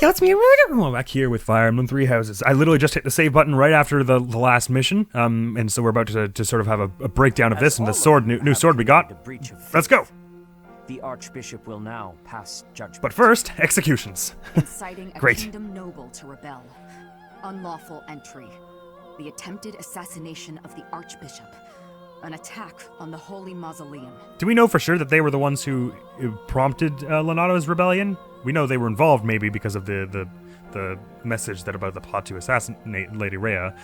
that's me. I'm back here with Fire Emblem Three Houses. I literally just hit the save button right after the last mission, and so we're about to sort of have a breakdown of this and the new sword we got. Let's go. The Archbishop will now pass judgment. But first, executions. Inciting a Great. kingdom noble to rebel. Unlawful entry. The attempted assassination of the Archbishop. An attack on the Holy Mausoleum. Do we know for sure that they were the ones who prompted Lonato's rebellion? We know they were involved maybe because of the message that about the plot to assassinate Lady Rhea.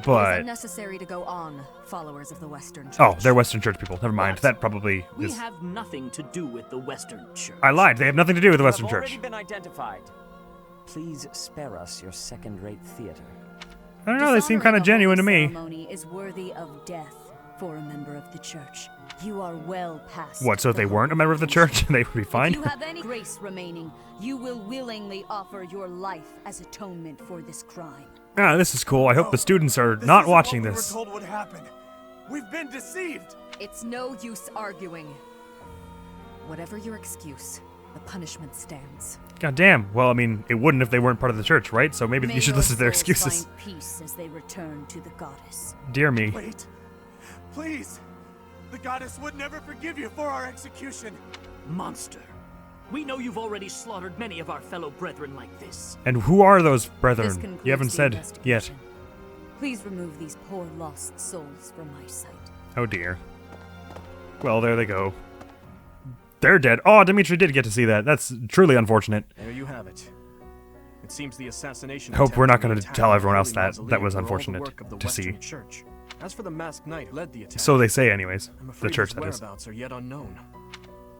But it is unnecessary to go on, followers of the Western Church. Oh, they're Western Church people. Never mind. What? That probably We is... have nothing to do with the Western Church. I lied. They have nothing to do with the Western You have Church. already been identified. Please spare us your second-rate theater. I don't know. They seem kind of genuine to me. Ceremony is worthy of death for a member of the Church. You are well past. What? So if they weren't a member of the Church, they would be fine? If you have any grace remaining, you will willingly offer your life as atonement for this crime. Ah, this is cool. I hope the students are not watching this. We were told would happen. We've been deceived. It's no use arguing. Whatever your excuse, the punishment stands. God damn. Well, I mean, it wouldn't if they weren't part of the Church, right? So maybe May you should your listen to their souls excuses. Find peace as they return to the goddess. Dear me. Wait. Please. The goddess would never forgive you for our execution. Monster. We know you've already slaughtered many of our fellow brethren like this. And who are those This brethren? concludes You haven't the said yet. investigation. Please remove these poor lost souls from my sight. Oh dear. Well, there they go. They're dead. Oh, Dimitri did get to see that. That's truly unfortunate. There you have it. It seems the assassination. Hope we're not going to tell everyone else that that was unfortunate to see. Church. As for the masked knight who led the attack, So they say, anyways. I'm The afraid Church, his that is. whereabouts are yet unknown.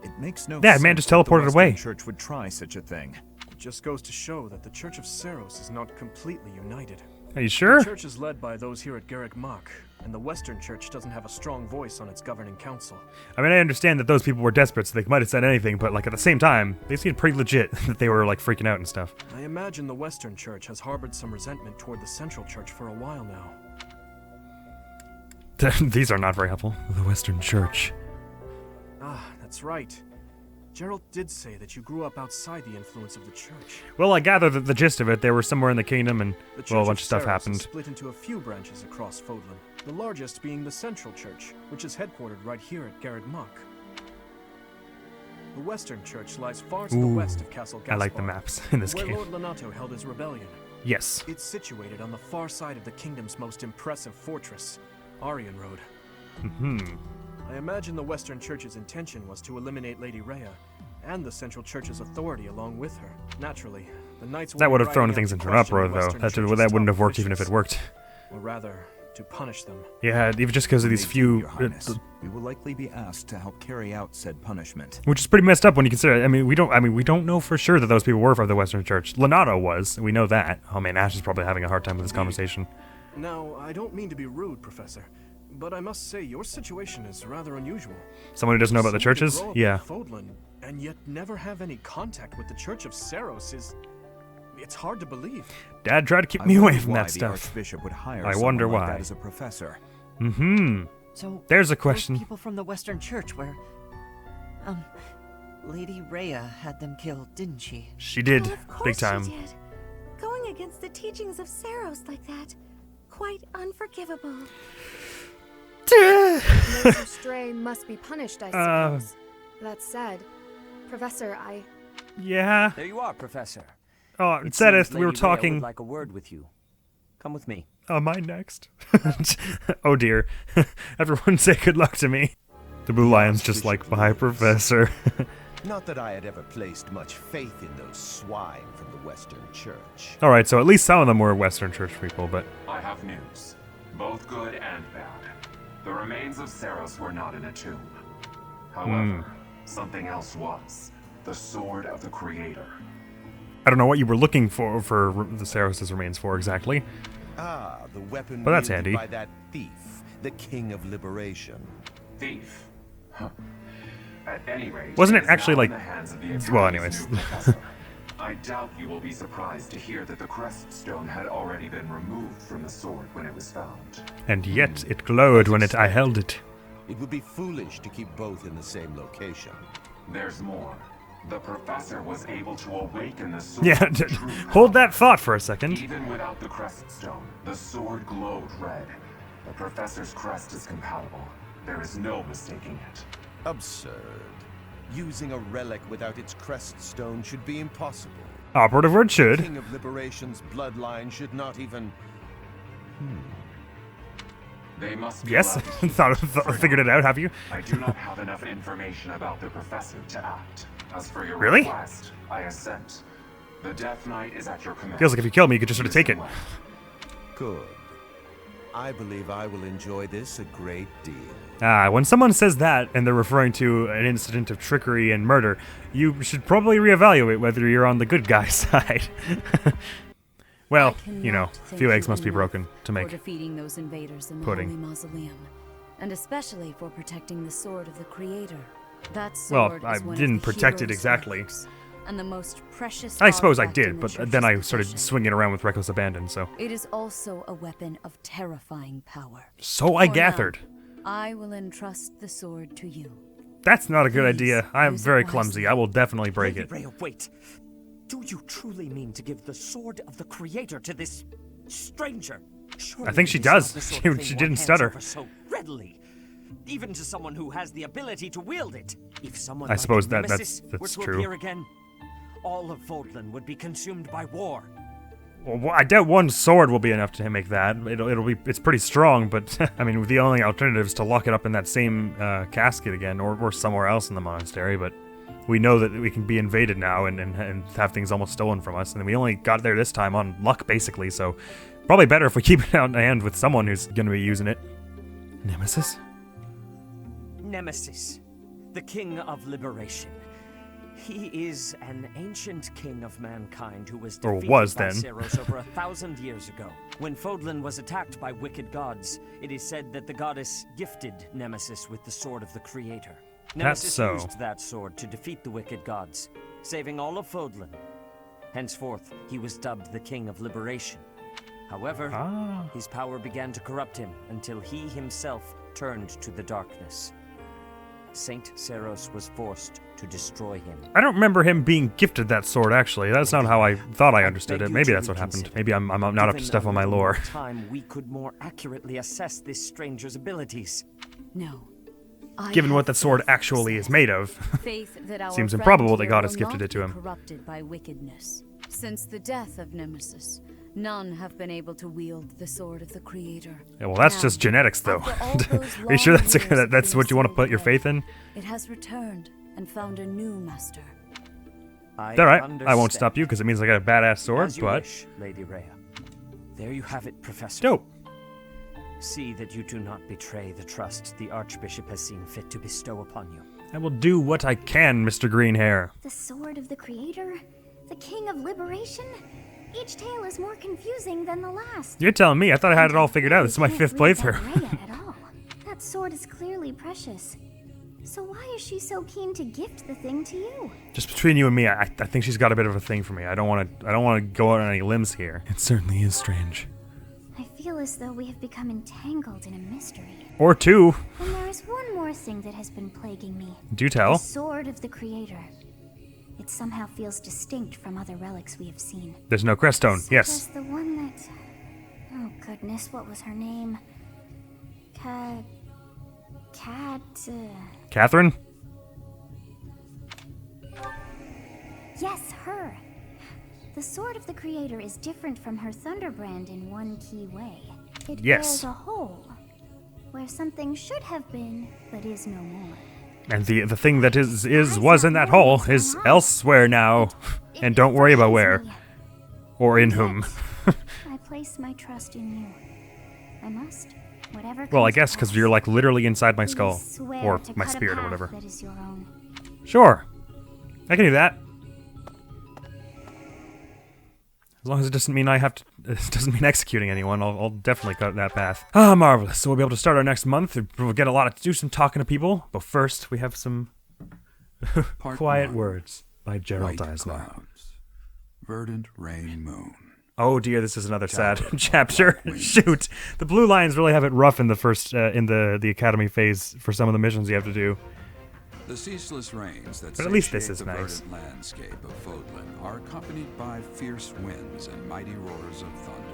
It makes no Yeah, sense man just that the teleported Western away. Church would try such a thing. It just goes to show that the Church of Seros is not completely united. Are you sure? The Church is led by those here at Garrick Mach, and the Western Church doesn't have a strong voice on its governing council. I mean, I understand that those people were desperate, so they might have said anything, but, like, at the same time, they seemed pretty legit that they were, like, freaking out and stuff. I imagine the Western Church has harbored some resentment toward the Central Church for a while now. These are not very helpful. The Western Church. Ah, that's right. Gerald did say that you grew up outside the influence of the Church. Well, I gather that the gist of it, they were somewhere in the kingdom, and, The Church well, a bunch of stuff Seros happened. is split into a few branches across Fodlan, the largest being the Central Church, which is headquartered right here at Garreg Mach. The Western Church lies far to the Ooh, west of Castle Gaspar, I like the maps in this where game. Lord Lonato held his rebellion. Yes. It's situated on the far side of the kingdom's most impressive fortress, Aryan Road. I imagine the Western Church's intention was to eliminate Lady Rhea, and the Central Church's authority along with her. Naturally, the knights That would have thrown riding out things to into an question uproar, the though. Western That Church's wouldn't top have worked even if it officials, worked. or rather, to punish them. Yeah, even just because of these May few... Your Highness, we will likely be asked to help carry out said punishment. which is pretty messed up when you consider it. I mean, we don't know for sure that those people were from the Western Church. Lonato was. We know that. Oh man, Ash is probably having a hard time with this conversation. Now, I don't mean to be rude, Professor, but I must say your situation is rather unusual. Someone who doesn't know about the Someone to churches? grow up Yeah. in Fodlan, and yet never have any contact with the Church of Seros is... It's hard to believe. Dad tried to keep I me wonder away from why that the stuff. Archbishop would hire I someone wonder like why. that as a professor. So There's a those question. people from the Western Church where, Lady Rhea had them killed, didn't she? She did. Well, of course Big time. She did. Going against the teachings of Seros like that, quite unforgivable. Those who stray must be punished, I suppose. That said, Professor, Yeah. There you are, Professor. Oh, It Zenith, seems we were Lady Rhea talking... would like a word with you. Come with me. Mine next. Oh dear. Everyone say good luck to me. The Blue Lion's just like, bye, Professor. Not that I had ever placed much faith in those swine from the Western Church. Alright, so at least some of them were Western Church people, but... I have news, both good and bad. The remains of Seros were not in a tomb. However, something else was. The Sword of the Creator. I don't know what you were looking for the Seros' remains for exactly. Ah, the weapon But that's wielded handy. by that thief, the King of Liberation. Thief. Huh. At any rate, Wasn't it is actually, now like- in the hands of the well, Attorney's anyways. new professor. I doubt you will be surprised to hear that the crest stone had already been removed from the sword when it was found. And yet, it glowed when I held it. It would be foolish to keep both in the same location. There's more. The professor was able to awaken the sword. Yeah, hold that thought for a second. Even without the crest stone, the sword glowed red. The professor's crest is compatible. There is no mistaking it. Absurd. Using a relic without its crest stone should be impossible. Operative word should. King of Liberation's bloodline should not even... They must be Yes, figured it out, have you? I do not have enough information about the professor to act. As for your Really? request, I assent. The Death Knight is at your command. Feels like if you kill me, you could just sort of take it. Listen well. Good. I believe I will enjoy this a great deal. When someone says that, and they're referring to an incident of trickery and murder, you should probably reevaluate whether you're on the good guy's side. Well, you know, a few eggs must be broken to make for defeating those invaders in the pudding. Holy Mausoleum, and especially for protecting the sword of the Creator. That Well, sword I is one didn't of the protect it hero's exactly. relics, and the most precious I suppose I artifact in did, the but Church's then I started possession. swinging around with reckless abandon, so... It is also a weapon of terrifying power. So I For gathered. now, I will entrust the sword to you. That's not a good Please, idea. I am use it very wisely. clumsy. I will definitely break Lady it. Rhea, wait. Do you truly mean to give the sword of the Creator to this stranger? Surely I think she it is not does. the sort She- of thing she one didn't hands stutter. over so readily. Even to someone who has the ability to wield it. If someone I like suppose Nemesis that's were to true. appear again, all of Vodland would be consumed by war. Well, I doubt one sword will be enough to make that. It's pretty strong, but I mean, the only alternative is to lock it up in that same casket again, or somewhere else in the monastery. But we know that we can be invaded now and have things almost stolen from us, and we only got there this time on luck, basically. So probably better if we keep it out in hand with someone who's going to be using it. Nemesis? Nemesis, the King of Liberation. He is an ancient king of mankind who was Or defeated was by then. Saros over 1,000 years ago. When Vodland was attacked by wicked gods, it is said that the goddess gifted Nemesis with the sword of the Creator. Nemesis so. used that sword to defeat the wicked gods, saving all of Vodland. Henceforth, he was dubbed the King of Liberation. However, his power began to corrupt him until he himself turned to the darkness. Saint Saros was forced to destroy him. I don't remember him being gifted that sword, actually. That's not how I thought I understood beg it. you Maybe to that's what happened. reconsider. Maybe I'm not up to Given stuff a on my little lore. more time, we could more accurately assess this stranger's abilities. No. I Given have what that sword faith actually is made of. Faith that our Seems friend improbable that here God will has gifted not it to be him. corrupted by wickedness. Since the death of Nemesis, none have been able to wield the sword of the Creator. Yeah, well, that's Now, just genetics, though. after all those Are you sure long that's years of that's being what you want to sealed put your away, faith in? It has returned and found a new master. I All right, I won't understand. stop you because it means I got a badass sword, As you but wish, Lady Rhea. There you have it, Professor. dope. See that you do not betray the trust the Archbishop has seen fit to bestow upon you. I will do what I can, Mr. Greenhair. The sword of the Creator? The King of Liberation? Each tale is more confusing than the last. You're telling me. I thought I had it all figured out. This is my Can't fifth read that playthrough. Rhea at all. That sword is clearly precious. So why is she so keen to gift the thing to you? Just between you and me, I think she's got a bit of a thing for me. I don't want to go out on any limbs here. It certainly is strange. I feel as though we have become entangled in a mystery. Or two. And there is one more thing that has been plaguing me. Do The tell. sword of the Creator. It somehow feels distinct from other relics we have seen. There's no crest stone. Such Yes. as the one that... Oh goodness, what was her name? Catherine? Yes, her. The sword of the Creator is different from her Thunderbrand in one key way. It Yes. bears a hole, where something should have been, but is no more. And the thing that was in that hole is elsewhere now. And don't worry about where. Or in whom. I place my trust in you. I must. Whatever Well, I comes to guess because pass, you're like literally inside my please skull. swear Or to my cut a spirit or path whatever. That is your own. Sure. I can do that. As long as it doesn't mean it doesn't mean executing anyone, I'll definitely cut that path. Ah, marvelous. So we'll be able to start our next month. We'll get do some talking to people. But first, we have some Part quiet 1. words by Gerald White Eisner. clouds. Verdant rain moon. Oh dear, this is another sad chapter. Shoot, the Blue Lions really have it rough in the first in the academy phase for some of the missions you have to do. The ceaseless rains that But at least this satiate is the nice. verdant landscape of Fodlan are accompanied by fierce winds and mighty roars of thunder.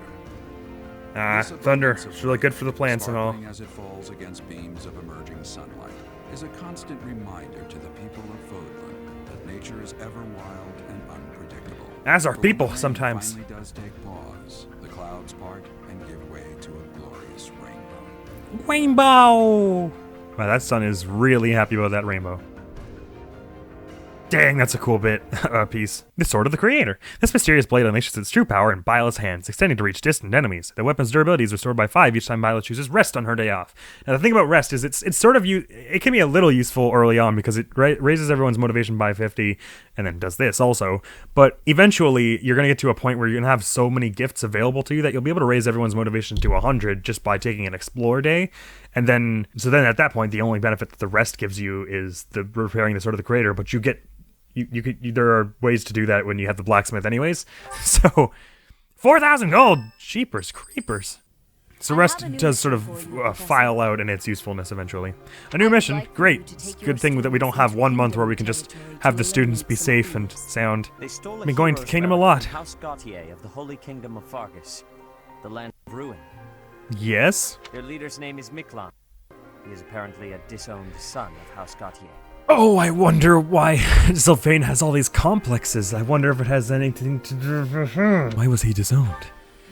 This Thunder. abundance of It's really good for the rain, plants and all. sparkling as it falls against beams of emerging sunlight, is a constant reminder to the people of Fodlan that nature is ever wild and unpredictable. As are But when people the rain sometimes. finally does take pause, the clouds part and give way to a glorious rainbow. Rainbow! Wow, that sun is really happy about that rainbow. Dang, that's a cool piece. The Sword of the Creator. This mysterious blade unleashes its true power in Byla's hands, extending to reach distant enemies. The weapon's durability is restored by 5 each time Byla chooses rest on her day off. Now, the thing about rest is it's sort of it can be a little useful early on because it raises everyone's motivation by 50, and then does this also. But eventually, you're going to get to a point where you're going to have so many gifts available to you that you'll be able to raise everyone's motivation to 100 just by taking an Explore Day. And then at that point, the only benefit that the rest gives you is the repairing the Sword of the Creator, but you get... there are ways to do that when you have the blacksmith anyways. So, 4,000 gold! Jeepers creepers. So rest does sort of file out in its usefulness eventually. A new mission, great. It's a good thing that we don't have 1 month where we can just have the students be safe and sound. I've been going to the kingdom a lot. House Gautier of the Holy Kingdom of Fargus, the land of ruin. Yes? Their leader's name is Miklan. He is apparently a disowned son of House Gautier. Oh, I wonder why Sylvain has all these complexes. I wonder if it has anything to do with him. Why was he disowned?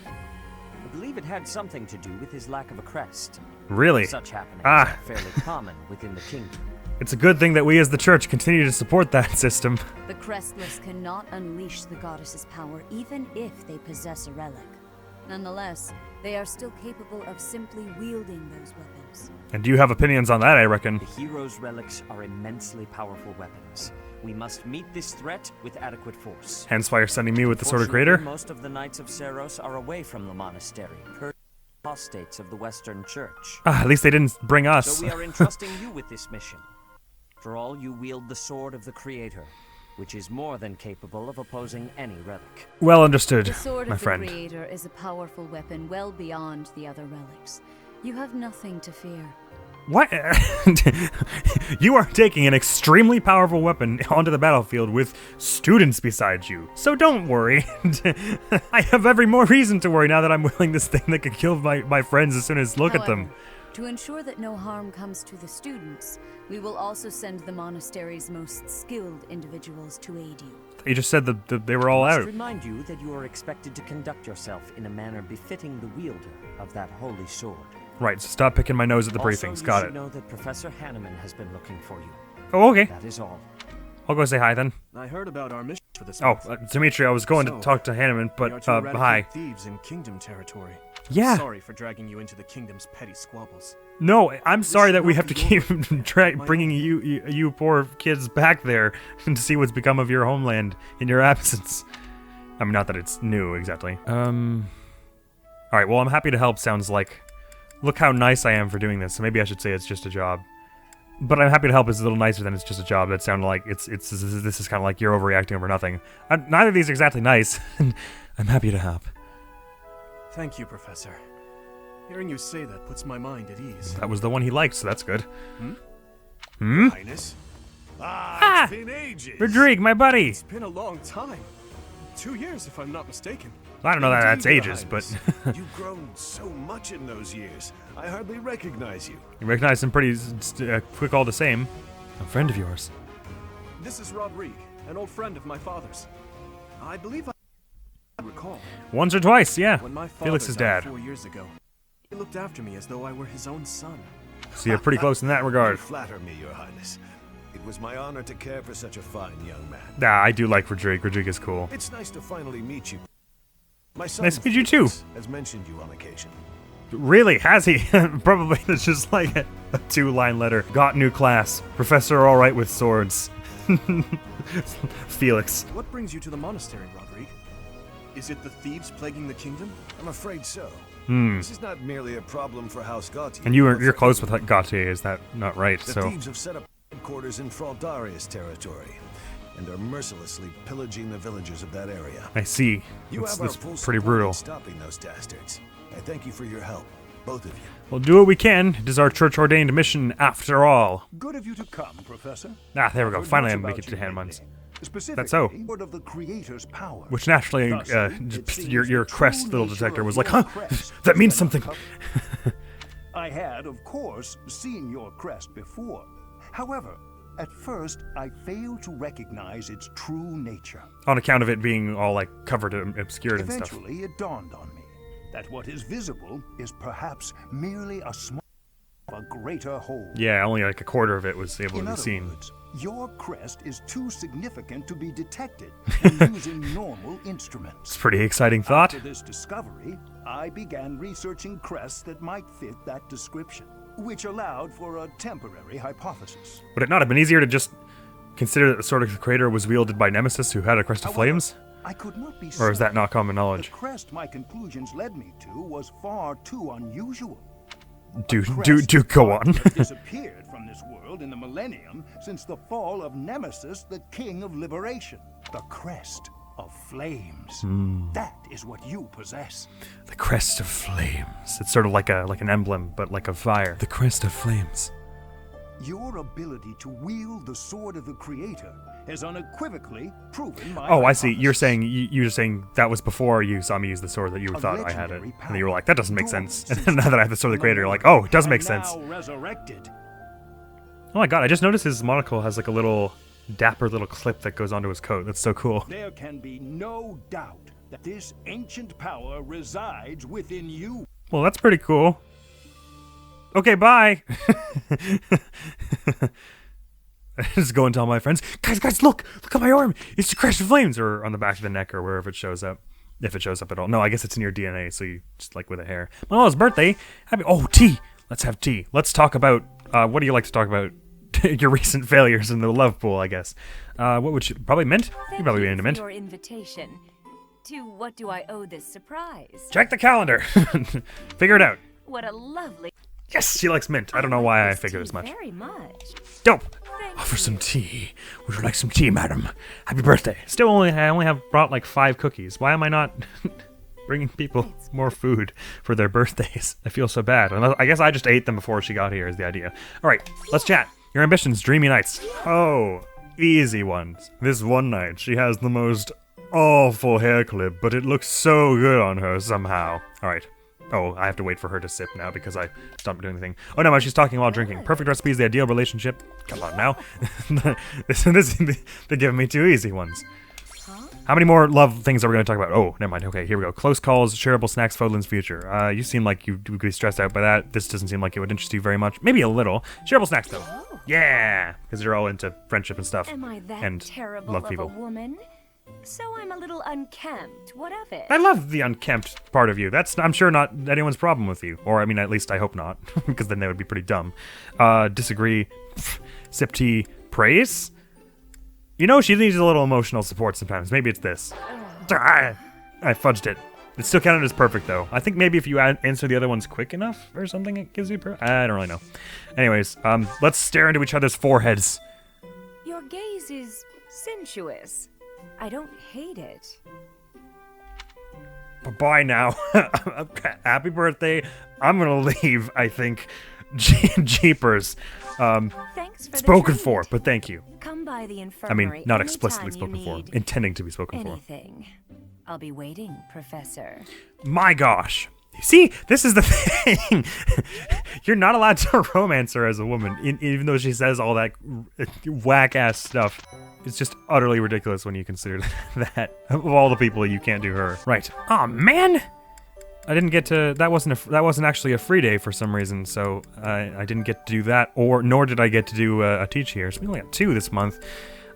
I believe it had something to do with his lack of a crest. Really? Such happenings are fairly common within the kingdom. It's a good thing that we as the church continue to support that system. The Crestless cannot unleash the goddess's power even if they possess a relic. Nonetheless, they are still capable of simply wielding those weapons. And you have opinions on that, I reckon. The hero's relics are immensely powerful weapons. We must meet this threat with adequate force. Hence why you're sending me with the Sword of Creator? Most of the Knights of Seros are away from the monastery, per apostates of the Western Church. At least they didn't bring us. So we are entrusting you with this mission. For all, you wield the Sword of the Creator, which is more than capable of opposing any relic. Well understood, the Sword my of friend. The Creator is a powerful weapon well beyond the other relics. You have nothing to fear. What? You are taking an extremely powerful weapon onto the battlefield with students beside you. So don't worry. I have every more reason to worry now that I'm wielding this thing that could kill my friends as soon as look at them. To ensure that no harm comes to the students, we will also send the monastery's most skilled individuals to aid you. You just said that they were all I out. must remind you that you are expected to conduct yourself in a manner befitting the wielder of that holy sword. Right, so stop picking my nose at the briefings. Got you it. should know that Professor Hanneman has been looking for you. Oh, okay. That is all. I'll go say hi then. I heard about our mission for this Oh, month. Dimitri, I was going to talk to Hanneman, We are but to eradicate hi. thieves in kingdom territory. Yeah. Sorry for dragging you into the kingdom's petty squabbles. No, I'm sorry that we should have to not be keep bringing you poor kids back there to see what's become of your homeland in your absence. I mean, not that it's new exactly. All right. Well, I'm happy to help. Sounds like. Look how nice I am for doing this. So maybe I should say it's just a job. But I'm happy to help is a little nicer than it's just a job. That sounded like this is kind of like you're overreacting over nothing. Neither of these are exactly nice. I'm happy to help. Thank you, Professor. Hearing you say that puts my mind at ease. That was the one he liked, so that's good. Highness? It's been ages. Rodrigue, my buddy. It's been a long time. 2 years, if I'm not mistaken. I don't know that that's Indeed, Your ages, but Highness. You've grown so much in those years. I hardly recognize you. you recognize him pretty quick all the same. A friend of yours. This is Rodrigue, an old friend of my father's. I believe I recall. Once or twice, yeah. When my father Felix's died dad. 4 years ago, he looked after me as though I were his own son. So you're pretty close in that You regard. flatter me, Your Highness. It was my honor to care for such a fine young man. Nah, I do like Rodrigue. Rodrigue is cool. It's nice to finally meet you. My son Nice to meet you too. Felix has mentioned you on occasion. Really? Has he? Probably. It's just like a 2-line letter. Got new class. Professor all right with swords. Felix. What brings you to the monastery, Rodrigue? Is it the thieves plaguing the kingdom? I'm afraid so. Hmm. This is not merely a problem for House Gautier. And you're but close for with Gautier, is that not right? The So thieves have set up headquarters in Fraldarius territory and are mercilessly pillaging the villagers of that area. I see. You It's have our full pretty support brutal. in stopping those dastards. I thank you for your help. both of you. We'll do what we can. It is our church-ordained mission after all. Good of you to come, Professor. Ah, there we go. I've heard Finally I much make it about to you hand lately. ones. Specifically, That's so. word of the Creator's power. Which naturally, Thusly, it seems your the crest true little nature detector of was your like, huh? crest That has means been something. uncovered. I had, of course, seen your crest before. However, at first, I failed to recognize its true nature. On account of it being all like covered and obscured and stuff. Eventually, it dawned on me that what is visible is perhaps merely a small of a greater whole. Yeah, only like a quarter of it was able to In be other seen. words, your crest is too significant to be detected when using normal instruments. It's a pretty exciting thought. After this discovery, I began researching crests that might fit that description, which allowed for a temporary hypothesis. Would it not have been easier to just consider that the Sword of the Creator was wielded by Nemesis, who had a crest of However, flames? I could not be Or is that certain. not common knowledge? The crest my conclusions led me to was far too unusual. Do Crest go on. that disappeared from this world in the millennium since the fall of Nemesis, the King of Liberation. The crest of flames. That is what you possess. The crest of flames. It's sort of like an emblem, but like a fire. The crest of flames. Your ability to wield the sword of the Creator has unequivocally proven my Oh, I see. hypothesis. You're saying that was before you saw me use the sword that you A thought I had it, legendary and you were like, that doesn't make dormant sense. since And now that I have the sword of the Creator, you're like, oh, it does make and sense. now resurrected. Oh my god, I just noticed his monocle has like a little dapper little clip that goes onto his coat. That's so cool. There can be no doubt that this ancient power resides within you. Well, that's pretty cool. Okay, bye. I just go and tell my friends, guys, look at my arm. It's the crest of flames, or on the back of the neck, or wherever it shows up. If it shows up at all. No, I guess it's in your DNA, so you just like with a hair. Well, it's birthday. Tea. Let's have tea. Let's talk about, what do you like to talk about? Your recent failures in the love pool, I guess. What would you, probably mint? You'd probably be into mint. Your invitation. To what do I owe this surprise? Check the calendar. Figure it out. What a lovely... Yes, she likes mint. I don't know why I figured as much. Very much. Dope. Offer some tea. Would you like some tea, madam? Happy birthday. I only have brought like 5 cookies. Why am I not bringing people more food for their birthdays? I feel so bad. I guess I just ate them before she got here is the idea. All right, let's chat. Your ambitions, dreamy nights. Oh, easy ones. This one night, she has the most awful hair clip, but it looks so good on her somehow. All right. Oh, I have to wait for her to sip now because I stopped doing the thing. Oh no, she's talking while drinking. Perfect recipe is the ideal relationship. Come on now. They're giving me 2 easy ones. How many more love things are we going to talk about? Oh, never mind. Okay, here we go. Close calls, shareable snacks, Fodlan's future. You seem like you would be stressed out by that. This doesn't seem like it would interest you very much. Maybe a little. Shareable snacks, though. Yeah, because you're all into friendship and stuff. Am I that and terrible love of people. a woman? So I'm a little unkempt. What of it? I love the unkempt part of you. That's, I'm sure, not anyone's problem with you. Or, I mean, at least I hope not, because then they would be pretty dumb. Disagree. Sip tea. Praise? You know, she needs a little emotional support sometimes. Maybe it's this. I fudged it. It's still counted as perfect, though. I think maybe if you answer the other ones quick enough or something, it gives you I don't really know. Anyways, let's stare into each other's foreheads. Your gaze is sensuous. I don't hate it. Bye now. Happy birthday. I'm gonna leave, I think. Jeepers. Thanks for spoken the for, treat. but thank you. Come by the I infirmary mean, not explicitly anytime you spoken for. need Intending to be spoken for. anything. I'll be waiting, Professor. My gosh. See, this is the thing. You're not allowed to romance her as a woman, even though she says all that whack-ass stuff. It's just utterly ridiculous when you consider that. Of all the people, you can't do her. Right. Aw, man! I didn't get to... That wasn't actually a free day for some reason, so I didn't get to do that, nor did I get to do a teach here. So we only got 2 this month.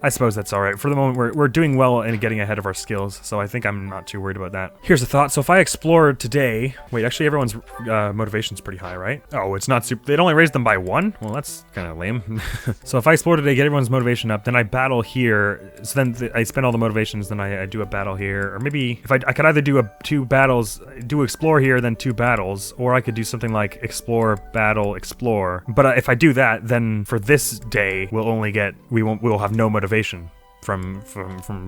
I suppose that's all right. For the moment, we're doing well and getting ahead of our skills, so I think I'm not too worried about that. Here's a thought. So if I explore today... Wait, actually everyone's motivation's pretty high, right? Oh, it's not super... They'd only raised them by 1? Well, that's kind of lame. So if I explore today, get everyone's motivation up, then I battle here. So then I spend all the motivations, then I do a battle here. Or maybe if I could either do 2 battles, do explore here, then 2 battles, or I could do something like explore, battle, explore. But if I do that, then for this day, we'll have no motivation from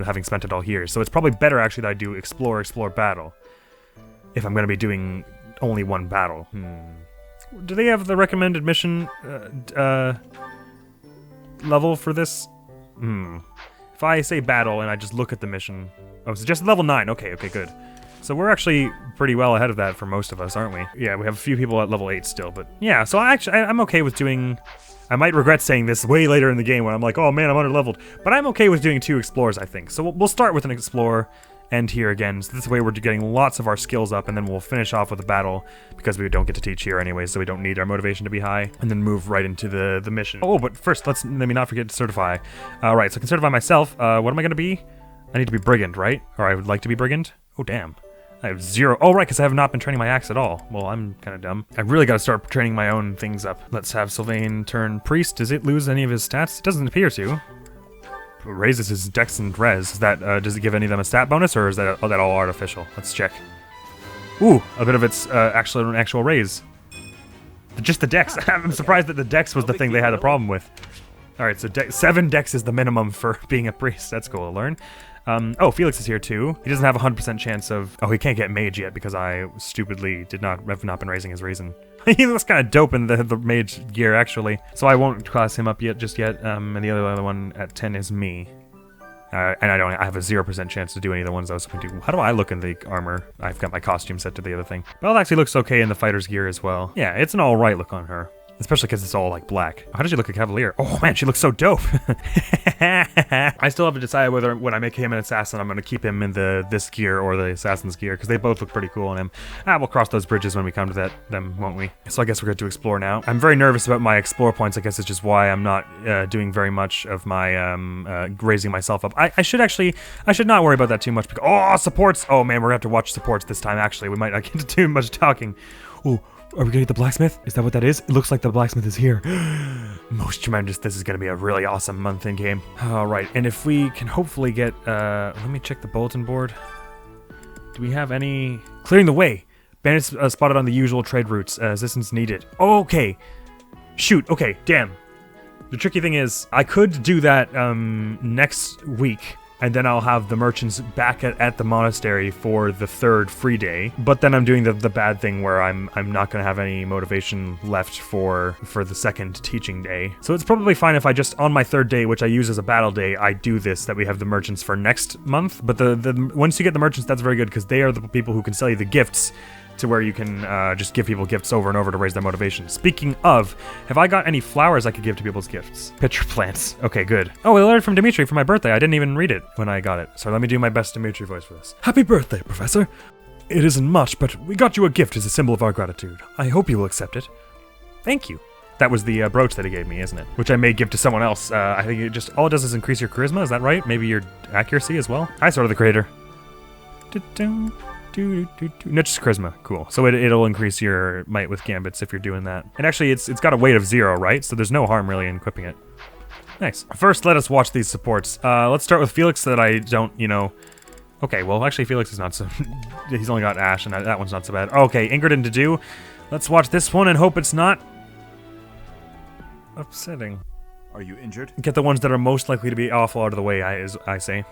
having spent it all here. So it's probably better actually that I do explore, battle. If I'm going to be doing only one battle. Do they have the recommended mission level for this? If I say battle and I just look at the mission... Oh, suggested level 9. Okay, good. So we're actually pretty well ahead of that for most of us, aren't we? Yeah, we have a few people at level 8 still, but yeah, so I'm okay with doing... I might regret saying this way later in the game when I'm like, oh man, I'm under-leveled. But I'm okay with doing 2 explorers, I think. So we'll start with an explorer, end here again. So this way we're getting lots of our skills up, and then we'll finish off with a battle, because we don't get to teach here anyway, so we don't need our motivation to be high, and then move right into the mission. Oh, but first, let me not forget to certify. Right, so I can certify myself. What am I going to be? I need to be brigand, right? Or I would like to be brigand? Oh, damn. I have 0. Oh, right, because I have not been training my axe at all. Well, I'm kind of dumb. I really got to start training my own things up. Let's have Sylvain turn priest. Does it lose any of his stats? It doesn't appear to. Raises his dex and res. Does it give any of them a stat bonus, or is that all artificial? Let's check. Ooh, a bit of its actual raise. Just the dex. I'm surprised that the dex was the thing they had a problem with. All right, so 7 dex is the minimum for being a priest. That's cool to learn. Oh, Felix is here too. He doesn't have a 100% chance of... Oh, he can't get mage yet because I stupidly have not been raising his reason. He looks kind of dope in the mage gear, actually. So I won't class him up just yet. And the other one at 10 is me. And I have a 0% chance to do any of the ones I was going to do. How do I look in the armor? I've got my costume set to the other thing. Well, it actually looks okay in the fighter's gear as well. Yeah, it's an alright look on her. Especially because it's all like black. How does she look a cavalier? Oh man, she looks so dope. I still have to decide whether when I make him an assassin, I'm going to keep him in this gear or the assassin's gear, because they both look pretty cool on him. We'll cross those bridges when we come to them, won't we? So I guess we're good to explore now. I'm very nervous about my explore points. I guess it's just why I'm not doing very much of my raising myself up. I should not worry about that too much. Because, oh, supports! Oh man, we're going to have to watch supports this time, actually. We might not get to too much talking. Ooh. Are we gonna get the blacksmith? Is that what that is? It looks like the blacksmith is here. Most tremendous. This is gonna be a really awesome month in game. All right, and if we can hopefully get, let me check the bulletin board. Do we have any? Clearing the way. Bandits spotted on the usual trade routes. Assistance needed. Okay. Shoot, okay, damn. The tricky thing is, I could do that next week, and then I'll have the merchants back at the monastery for the 3rd free day. But then I'm doing the bad thing where I'm not gonna have any motivation left for the 2nd teaching day. So it's probably fine if I just, on my 3rd day, which I use as a battle day, I do this, that we have the merchants for next month. But once you get the merchants, that's very good, because they are the people who can sell you the gifts, to where you can just give people gifts over and over to raise their motivation. Speaking of, have I got any flowers I could give to people's gifts? Pitcher plants. Okay, good. Oh, I learned from Dimitri for my birthday. I didn't even read it when I got it. So let me do my best Dimitri voice for this. Happy birthday, Professor. It isn't much, but we got you a gift as a symbol of our gratitude. I hope you will accept it. Thank you. That was the brooch that he gave me, isn't it? Which I may give to someone else. I think it just, all it does is increase your charisma, is that right? Maybe your accuracy as well? Hi, Sword of the Creator. No, just charisma. Cool. So it'll increase your might with gambits if you're doing that. And actually, it's got a weight of 0, right? So there's no harm really in equipping it. Nice. First, let us watch these supports. Let's start with Felix, so that I don't, Okay, well, actually, Felix is not so... He's only got Ash, and that one's not so bad. Okay, Ingrid and Dedu. Let's watch this one and hope it's not... upsetting. Are you injured? Get the ones that are most likely to be awful out of the way, I say.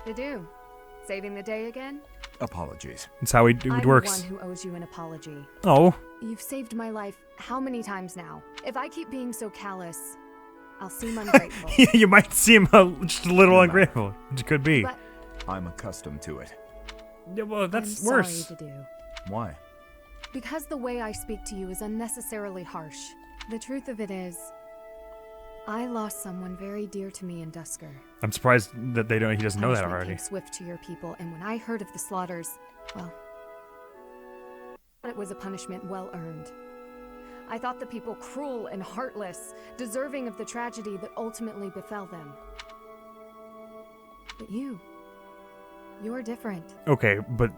They do. Saving the day again? Apologies. That's how it works. I'm the one who owes you an apology. Oh. You've saved my life how many times now? If I keep being so callous, I'll seem ungrateful. You might seem just a little ungrateful. It could be. But I'm accustomed to it. Yeah, well, that's I'm worse. Sorry to do. Why? Because the way I speak to you is unnecessarily harsh. The truth of it is, I lost someone very dear to me in Dusker. I'm surprised that he doesn't know that already. Came swift to your people, and when I heard of the slaughters, well, it was a punishment well earned. I thought the people cruel and heartless, deserving of the tragedy that ultimately befell them. But you're different. Okay, but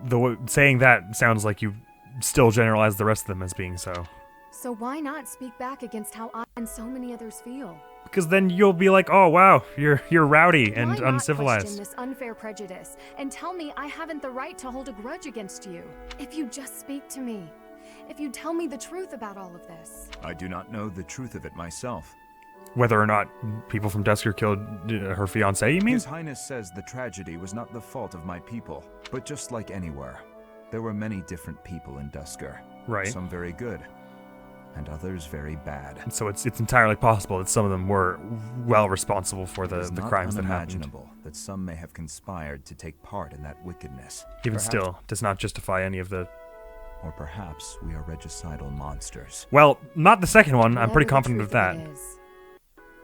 saying that sounds like you still generalize the rest of them as being so. So why not speak back against how I and so many others feel? Because then you'll be like, oh wow, you're rowdy and uncivilized. Question this unfair prejudice and tell me I haven't the right to hold a grudge against you. If you just speak to me, if you tell me the truth about all of this. I do not know the truth of it myself. Whether or not people from Dusker killed her fiancé, you mean? His Highness says the tragedy was not the fault of my people, but just like anywhere, there were many different people in Dusker. Right. Some very good, and others very bad. And so it's entirely possible that some of them were well responsible for the crimes that happened. Unimaginable that some may have conspired to take part in that wickedness. Even still, does not justify any of the... Or perhaps we are regicidal monsters. Well, not the second one. I'm Whatever pretty the confident of truth that. it is,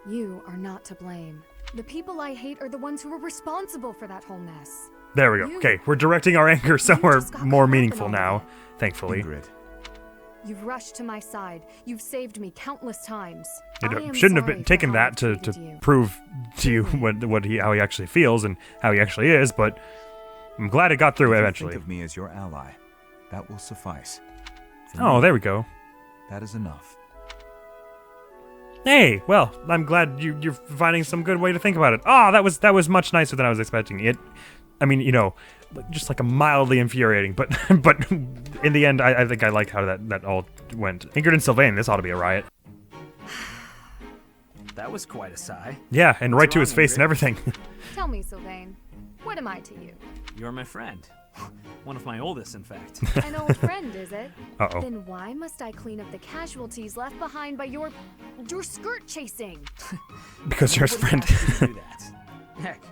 you are not to blame. The people I hate are the ones who are responsible for that whole mess. There we go. Okay, we're directing our anger somewhere just got more caught up in meaningful all now, of it. thankfully. Ingrid, You've rushed to my side. You've saved me countless times. It I am shouldn't have sorry been for taken how that I've to treated you. prove to you how he actually feels and how he actually is, but I'm glad it got through if you eventually. think of me as your ally, that will suffice. For Oh, me, there we go. that is enough. Hey, well, I'm glad you're finding some good way to think about it. Ah, that was much nicer than I was expecting. I mean, you know, just like a mildly infuriating, but in the end, I think I liked how that all went. Ingrid and Sylvain, this ought to be a riot. That was quite a sigh. Yeah, and right to wrong, his face and Ingrid? everything. Tell me, Sylvain, what am I to you? You're my friend. One of my oldest, in fact. An old friend, is it? Uh-oh. Then why must I clean up the casualties left behind by your skirt chasing? Because you're his friend. Do that. Heck,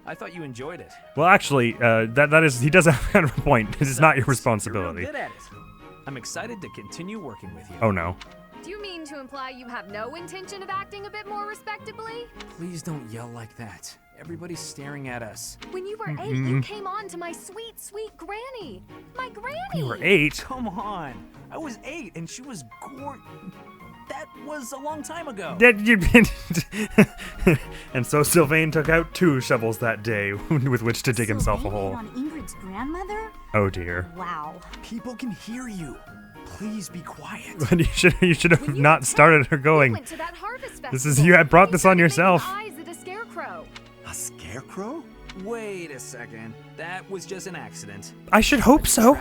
I thought you enjoyed it. Well, actually, that is, he does have kind of a point. This is not your Besides, responsibility. You're real good at it. I'm excited to continue working with you. Oh no. Do you mean to imply you have no intention of acting a bit more respectably? Please don't yell like that. Everybody's staring at us. When you were 8, you came on to my sweet, sweet granny. My granny! You were 8? Come on. I was 8 and she was That was a long time ago. And so Sylvain took out 2 shovels that day with which to dig himself a hole. On Ingrid's grandmother? Oh dear. Wow. People can hear you. Please be quiet. But you should have not started her We going. went to that harvest This is festival. you had brought this on They yourself. started making eyes at a scarecrow. A scarecrow? Wait a second. That was just an accident. I should hope so.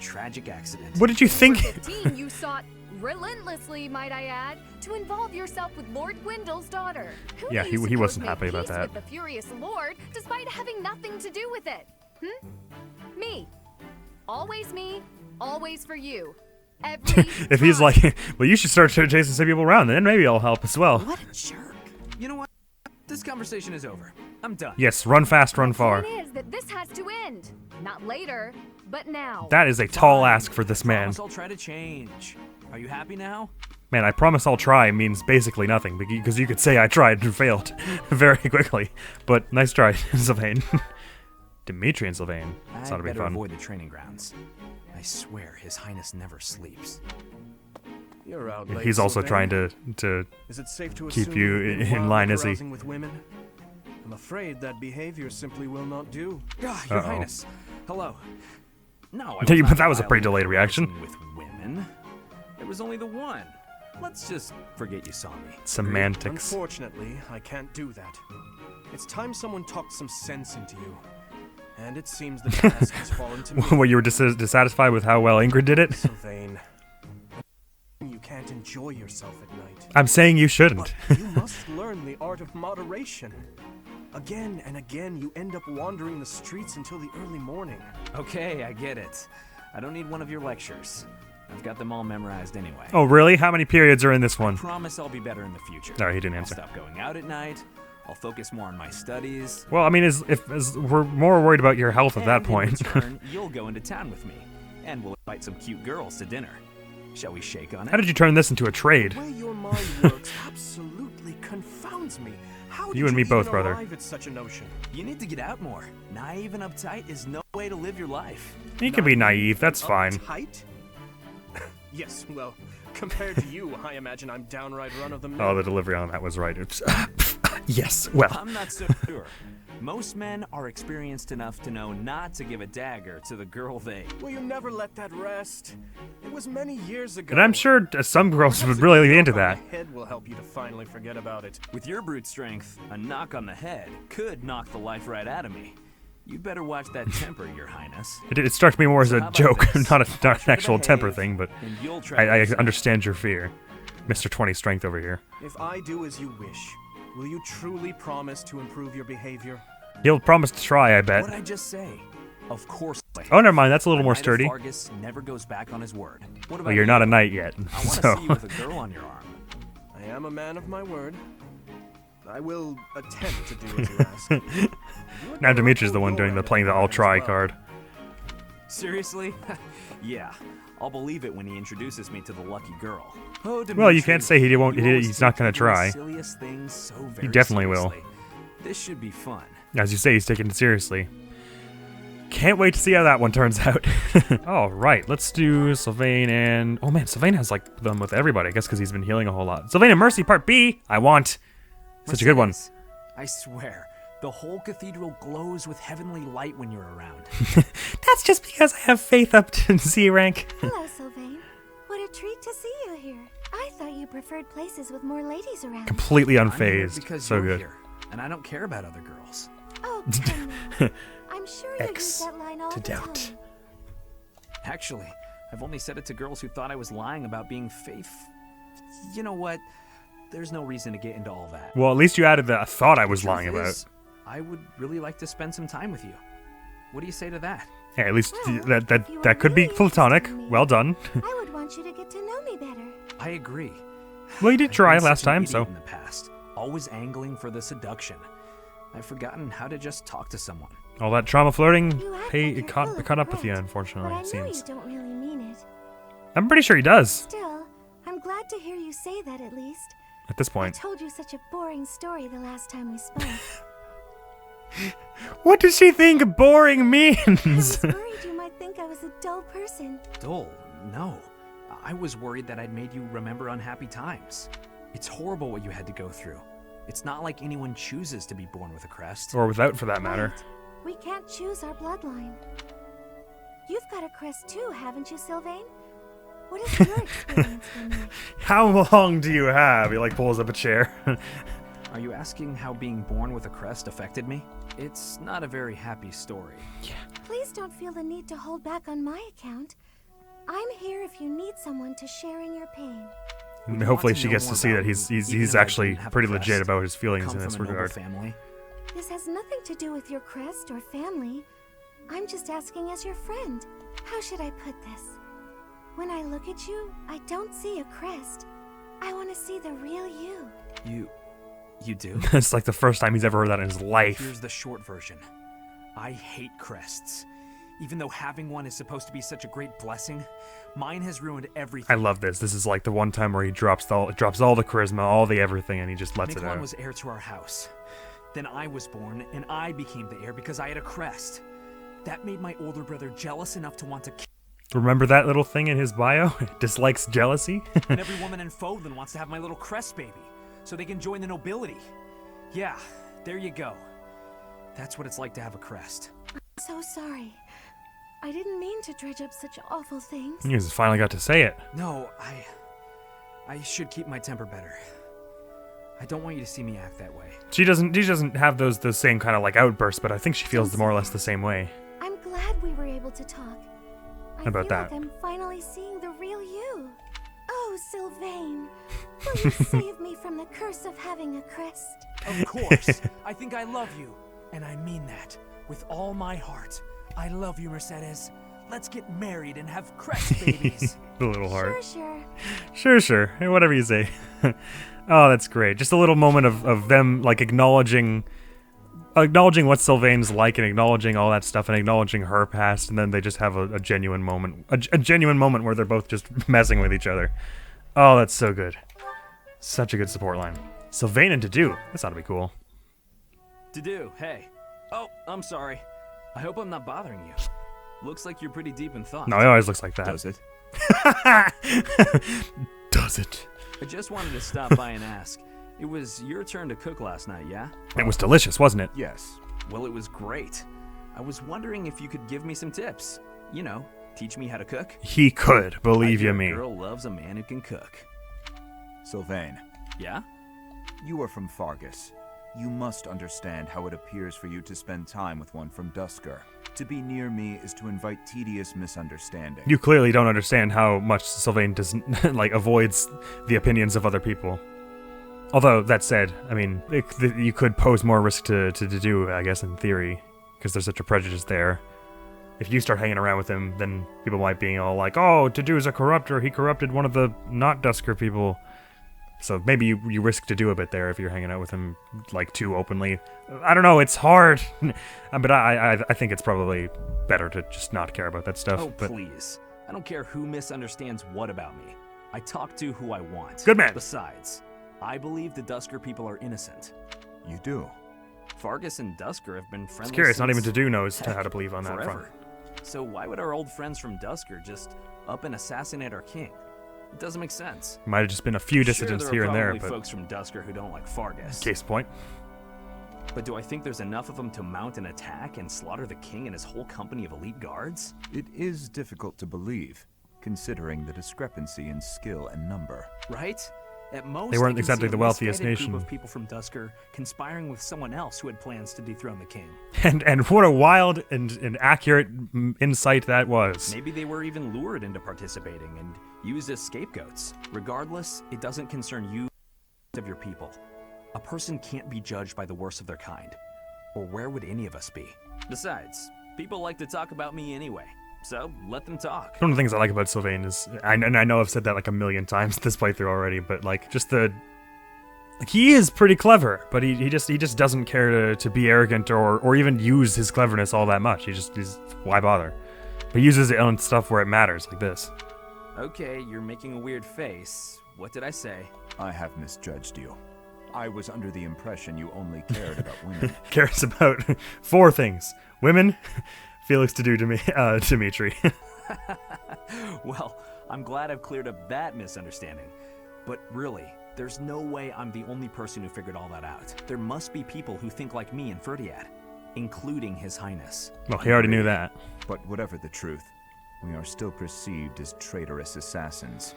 Tragic accident. What did you think? For 15, you sought relentlessly, might I add, to involve yourself with Lord Gwendol's daughter. Who Yeah, do you he suppose wasn't made happy about peace that. with the furious Lord, despite having nothing to do with it? Me. Always me. Always for you. Every If he's time. like, well, you should start chasing some people around, then maybe I'll help as well. What a jerk. You know what? This conversation is over. I'm done. Yes, run fast, run far. The point is that this has to end. Not later, but now. That is a tall ask for this man. Promise I'll try to change. Are you happy now? Man, I promise I'll try means basically nothing, because you could say I tried and failed very quickly. But nice try, Sylvain. Dimitri and Sylvain. This ought to be better fun. avoid the training grounds. I swear His Highness never sleeps. You're out Yeah, late, he's also Sylvain. trying to Is it safe to keep assume you you've been in wildly line, is he? carousing with women? I'm afraid that behavior simply will not do. Ah, Your Uh-oh. Highness. Hello. No, I But was not that was a pretty wildly delayed reaction. carousing with women. There was only the one. Let's just forget you saw me. Semantics. Unfortunately, I can't do that. It's time someone talked some sense into you. And it seems the task has fallen to me. What, you were dissatisfied with how well Ingrid did it? Sylvain, you can't enjoy yourself at night. I'm saying you shouldn't. But you must learn the art of moderation. Again and again, you end up wandering the streets until the early morning. Okay, I get it. I don't need one of your lectures. I've got them all memorized anyway. Oh, really? How many periods are in this one? Promise I'll be better in the future. No, he didn't answer. I'll stop going out at night. I'll focus more on my studies. Well, I mean, as we're more worried about your health at that And point. in return, you'll go into town with me, and we'll invite some cute girls to dinner. Shall we shake on it? How did you turn this into a trade? The way your mind works absolutely confounds me. How did You and me both, even brother. arrive at such a notion? You need to get out more. Naive and uptight is no way to live your life. You can be naive, that's fine. Uptight? Yes, well, compared to you, I imagine I'm downright run-of-the-mill. Oh, the delivery on that was right. Oops. Yes, well. I'm not so sure. Most men are experienced enough to know not to give a dagger to the girl they... Will you never let that rest? It was many years ago. And I'm sure some girls would really be into that. My head will help you to finally forget about it. With your brute strength, a knock on the head could knock the life right out of me. You'd better watch that temper, Your Highness. It struck me more as So a how about joke, this? not an Try to actual temper behave, thing, but and you'll try I to- understand your fear. Mr. 20 strength over here. If I do as you wish, will you truly promise to improve your behavior? He'll promise to try, I bet. What'd I just say? Of course. Oh, never mind. That's a little more Knight of sturdy. Fargus never goes back on his word. What about Well, you're you? not a knight yet, I want to so. see you with a girl on your arm. I am a man of my word. I will attempt to do as you ask. Now Dimitri's the one doing the playing the I'll try card. Seriously? Yeah. I'll believe it when he introduces me to the lucky girl. Oh, Well, you Dimitri, can't say he won't. you always He's not take going the to try. silliest things so He very definitely will. seriously. This should be fun. As you say, he's taking it seriously. Can't wait to see how that one turns out. All right, let's do Sylvain and... Oh man, Sylvain has like them with everybody, I guess because he's been healing a whole lot. Sylvain and Mercy Part B, I want. Such a good one. Mercedes, I swear, the whole cathedral glows with heavenly light when you're around. That's just because I have faith up to C rank. Hello, Sylvain. What a treat to see you here. I thought you preferred places with more ladies around. Completely I'm here unfazed. because So you're good. here, and I don't care about other girls. Oh, come on. I'm sure you use X that line all to the doubt. time. Actually, I've only said it to girls who thought I was lying about being You know what? There's no reason to get into all that. Well, at least you added the I thought I was Truth lying about. is, I would really like to spend some time with you. What do you say to that? Hey, at least Well, that if you that are could be really platonic. interested in me, Well done. I would want you to get to know me better. I agree. Well, you did I've try been last such an time, idiot so. in the past, always angling for the seduction. I've forgotten how to just talk to someone. All that trauma flirting You act hey, like it you're caught, full it of caught up with you, regret, unfortunately, but I it know seems. you don't really mean it. I'm pretty sure he does Still, I'm glad to hear you say that at least. at this I point. told you such a boring story the last time we spoke. What does she think boring I means? was worried you might think I was a dull person. Dull? No. I was worried that I'd made you remember unhappy times. It's horrible what you had to go through. It's not like anyone chooses to be born with a crest. Or without, for that matter. Right. We can't choose our bloodline. You've got a crest too, haven't you, Sylvain? What has your experience been like? How long do you have? He like pulls up a chair. Are you asking how being born with a crest affected me? It's not a very happy story. Please don't feel the need to hold back on my account. I'm here if you need someone to share in your pain. And you hopefully want to she know gets more to see about that he's me, he's, even he's if I actually didn't have a pretty legit crest? about his feelings Come in this from a noble regard. family. This has nothing to do with your crest or family. I'm just asking as your friend. How should I put this? When I look at you, I don't see a crest. I want to see the real you. You do? It's like the first time he's ever heard that in his life. Here's the short version. I hate crests. Even though having one is supposed to be such a great blessing, mine has ruined everything. I love this. This is like the one time where he drops all the charisma, all the everything, and he just lets it Miquelon out. was heir to our house. Then I was born, and I became the heir because I had a crest. That made my older brother jealous enough to want to kill. Remember that little thing in his bio? Dislikes jealousy? And every woman in Fodlan wants to have my little crest baby, so they can join the nobility. Yeah, there you go. That's what it's like to have a crest. I'm so sorry. I didn't mean to dredge up such awful things. He just finally got to say it. No, I should keep my temper better. I don't want you to see me act that way. She doesn't have those same kind of like outbursts, but I think she feels more or less the same way. I'm glad we were able to talk. I How about feel that? like I'm finally seeing the real you. Oh, Sylvain, will you save me from the curse of having a crest? Of course. I think I love you. And I mean that. With all my heart. I love you, Mercedes. Let's get married and have crest babies. The little heart. Sure. Sure. Whatever you say. Oh, that's great. Just a little moment of them like acknowledging what Sylvain's like and acknowledging all that stuff and acknowledging her past, and then they just have a genuine moment. A genuine moment where they're both just messing with each other. Oh, that's so good. Such a good support line. Sylvain and to do. This ought to be cool. To do, hey. Oh, I'm sorry. I hope I'm not bothering you. Looks like you're pretty deep in thought. No, he always looks like that. Does it? Does it? I just wanted to stop by and ask. It was your turn to cook last night, yeah? It was delicious, wasn't it? Yes. Well, it was great. I was wondering if you could give me some tips. You know, teach me how to cook. He could, believe I hear you me. A girl loves a man who can cook. Sylvain, Yeah? you are from Fargus. You must understand how it appears for you to spend time with one from Dusker. To be near me is to invite tedious misunderstanding. You clearly don't understand how much Sylvain doesn't like avoids the opinions of other people. Although that said, I mean, you could pose more risk to do, I guess, in theory, because there's such a prejudice there. if you start hanging around with him, then people might be all like, oh, Tadu's a corrupter, he corrupted one of the not Dusker people. So maybe you risk to do a bit there if you're hanging out with him, like, too openly. I don't know, it's hard. But I think it's probably better to just not care about that stuff. Oh, please. I don't care who misunderstands what about me. I talk to who I want. Good man. Besides, I believe the Dusker people are innocent. You do? Fargus and Dusker have been friendly. It's curious, not even since Tadu knows how to believe on that forever. front. So why would our old friends from Dusker just up and assassinate our king? It doesn't make sense. Might have just been a few dissidents sure, here and there, probably but folks from Dusker who don't like Fargus. case point. But do I think there's enough of them to mount an attack and slaughter the king and his whole company of elite guards? It is difficult to believe, considering the discrepancy in skill and number. Right? At most, They weren't I can exactly see a the wealthiest misguided nation. Group of people from Dusker conspiring with someone else who had plans to dethrone the king. And what a wild and accurate insight that was. Maybe they were even lured into participating and used as scapegoats. Regardless, it doesn't concern you of your people. A person can't be judged by the worst of their kind. Or where would any of us be? Besides, people like to talk about me anyway. So, let them talk. One of the things I like about Sylvain is, and I know I've said that like a million times this playthrough already, but like just like he is pretty clever, but he just doesn't care to be arrogant or even use his cleverness all that much. He's why bother? But he uses it on stuff where it matters, like this. Okay, you're making a weird face. What did I say? I have misjudged you. I was under the impression you only cared about women. Cares about 4 things: women, Felix, Tadu, Dimitri. Well, I'm glad I've cleared up that misunderstanding. But really, there's no way I'm the only person who figured all that out. There must be people who think like me in Ferdiad, including His Highness. Well, he already knew that. But whatever the truth, we are still perceived as traitorous assassins.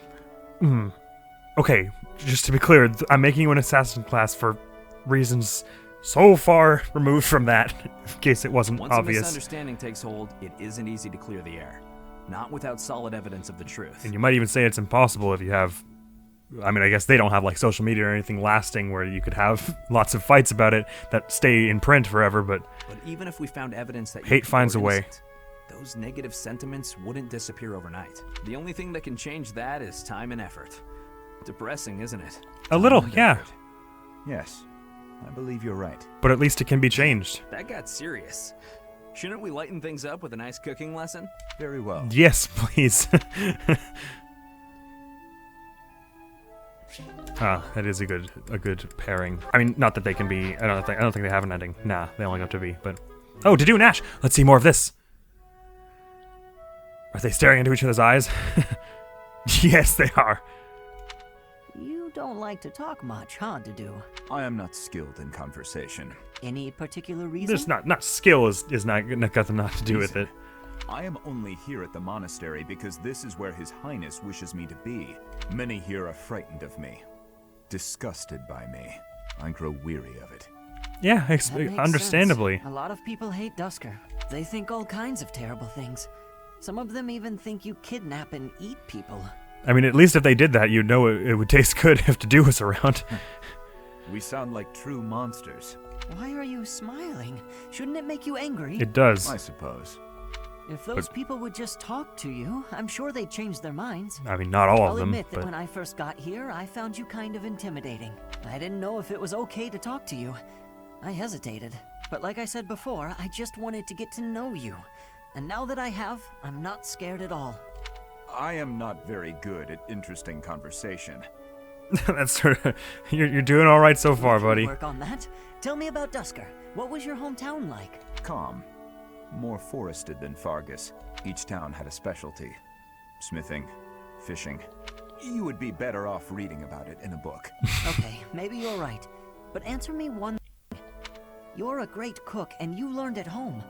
Okay, just to be clear, I'm making you an assassin class for reasons so far removed from that, in case it wasn't Once obvious. a misunderstanding takes hold, it isn't easy to clear the air. Not without solid evidence of the truth. And you might even say it's impossible if you have... I mean, I guess they don't have like social media or anything lasting where you could have lots of fights about it that stay in print forever, but even if we found evidence that hate finds a way. Innocent, those negative sentiments wouldn't disappear overnight. The only thing that can change that is time and effort. Depressing, isn't it? A little, yeah. Yes, I believe you're right. But at least it can be changed. That got serious. Shouldn't we lighten things up with a nice cooking lesson? Very well. Yes, please. That is a good pairing. I mean, not that they can be. I don't think they have an ending. Nah, they only have to be. But oh, Tadu and Ash. Let's see more of this. Are they staring into each other's eyes? Yes, they are. You don't like to talk much, huh, Tadu? I am not skilled in conversation. Any particular reason? There's not skill is not got to do with it. I am only here at the monastery because this is where His Highness wishes me to be. Many here are frightened of me, disgusted by me. I grow weary of it. Yeah, That makes understandably. sense. A lot of people hate Dusker. They think all kinds of terrible things. Some of them even think you kidnap and eat people. I mean, at least if they did that, you'd know it would taste good if Tadu was around. We sound like true monsters. Why are you smiling? Shouldn't it make you angry? It does. I suppose. If those people would just talk to you, I'm sure they'd change their minds. I mean, not all I'll of them, admit that but when I first got here, I found you kind of intimidating. I didn't know if it was okay to talk to you. I hesitated. But like I said before, I just wanted to get to know you. And now that I have, I'm not scared at all. I am not very good at interesting conversation. that's sort of, you're doing all right so far, buddy. Work on that. Tell me about Dusker. What was your hometown like? Calm. More forested than Fargus. Each town had a specialty. Smithing, fishing. You would be better off reading about it in a book. Okay, maybe you're right. But answer me one thing. You're a great cook, and you learned at home.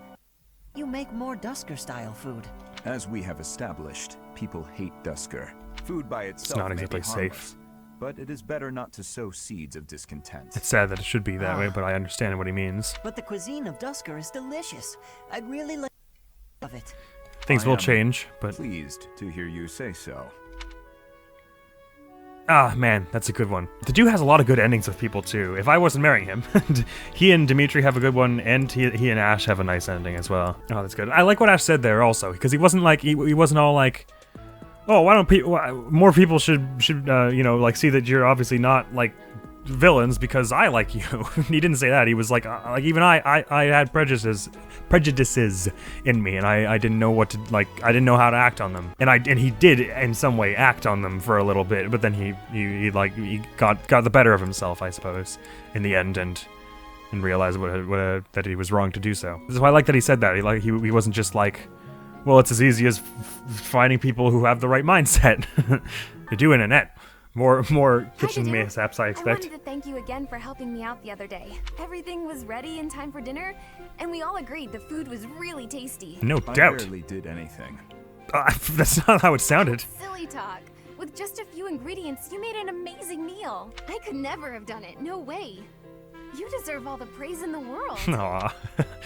You make more Dusker-style food. As we have established, people hate Dusker. Food by itself not may exactly be harmless, safe. but it is better not to sow seeds of discontent. It's sad that it should be that way, but I understand what he means. But the cuisine of Dusker is delicious. I'd really like of it. Things will change, but pleased to hear you say so. Ah, man, that's a good one. The dude has a lot of good endings with people, too. If I wasn't marrying him, he and Dimitri have a good one, and he and Ash have a nice ending as well. Oh, that's good. I like what Ash said there, also, because he wasn't like, he wasn't all like, oh, why don't more people should you know, like, see that you're obviously not, like, villains because I like you. He didn't say that. He was like even I had prejudices in me, and I didn't know what to, like, I didn't know how to act on them, and he did in some way act on them for a little bit, but then he got the better of himself, I suppose, in the end, and realized that he was wrong to do so. So I like that he said that. He wasn't just like, well, it's as easy as finding people who have the right mindset to do in a net. More kitchen mishaps, I expect. I wanted to thank you again for helping me out the other day. Everything was ready in time for dinner, and we all agreed the food was really tasty. No doubt. I barely did anything. That's not how it sounded. Silly talk. With just a few ingredients, you made an amazing meal. I could never have done it. No way. You deserve all the praise in the world. Aw.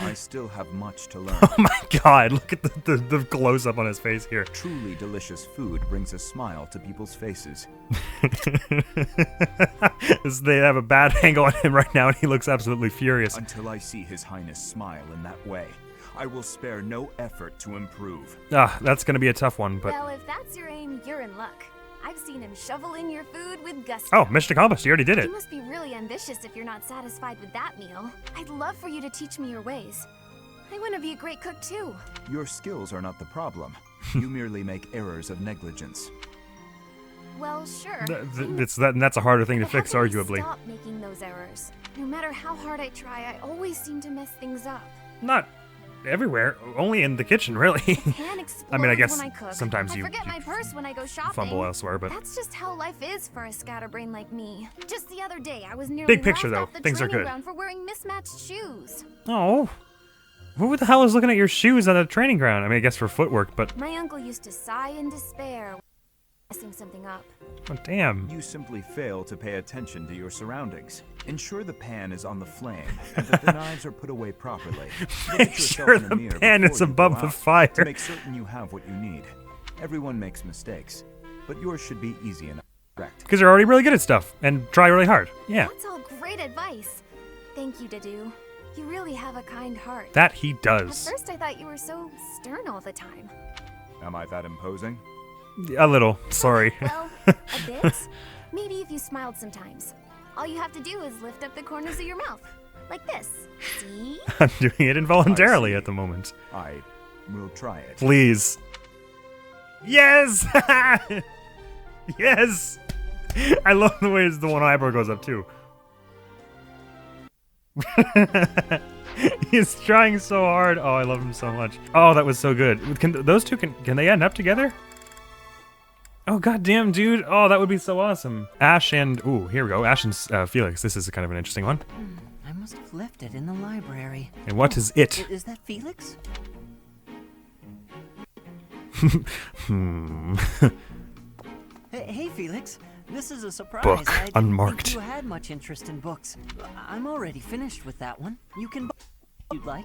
I still have much to learn. Oh my god, look at the close-up on his face here. Truly delicious food brings a smile to people's faces. They have a bad angle on him right now, and he looks absolutely furious. Until I see His Highness smile in that way, I will spare no effort to improve. That's gonna be a tough one, but... Well, if that's your aim, you're in luck. I've seen him shovel in your food with gusto. Oh, mission accomplished. You already did it. You must be really ambitious if you're not satisfied with that meal. I'd love for you to teach me your ways. I want to be a great cook, too. Your skills are not the problem. You merely make errors of negligence. Well, sure. That's a harder thing to fix, arguably. Stop making those errors. No matter how hard I try, I always seem to mess things up. Not everywhere, only in the kitchen, really. I mean, I guess when I cook. sometimes you forget my purse when I go shopping. Fumble elsewhere, but that's just how life is for a scatterbrain like me. Just the other day, I was nearly big picture though. Things are good. For wearing mismatched shoes. Oh, who the hell is looking at your shoes at a training ground? I mean, I guess for footwork, but my uncle used to sigh in despair, messing something up. Oh, damn. You simply fail to pay attention to your surroundings. Ensure the pan is on the flame and that the knives are put away properly. Make sure the pan is above the fire. To make certain you have what you need. Everyone makes mistakes, but yours should be easy enough to correct. Because you're already really good at stuff and try really hard. Yeah. That's all great advice. Thank you, Dadu. You really have a kind heart. That he does. At first I thought you were so stern all the time. Am I that imposing? A little, sorry. Well, a bit. Maybe if you smiled sometimes. All you have to do is lift up the corners of your mouth. Like this. See? I'm doing it involuntarily at the moment. I will try it. Please. Yes! Yes! I love the way the one eyebrow goes up, too. He's trying so hard. Oh, I love him so much. Oh, that was so good. Those two, can they end up together? Oh, goddamn, dude. Oh, that would be so awesome. Ash and... Ooh, here we go. Ash and Felix. This is kind of an interesting one. I must have left it in the library. And what is it? Is that Felix? Hey, Felix. This is a surprise. Book. I didn't Unmarked. think you had much interest in books. I'm already finished with that one. You can buy if you'd like.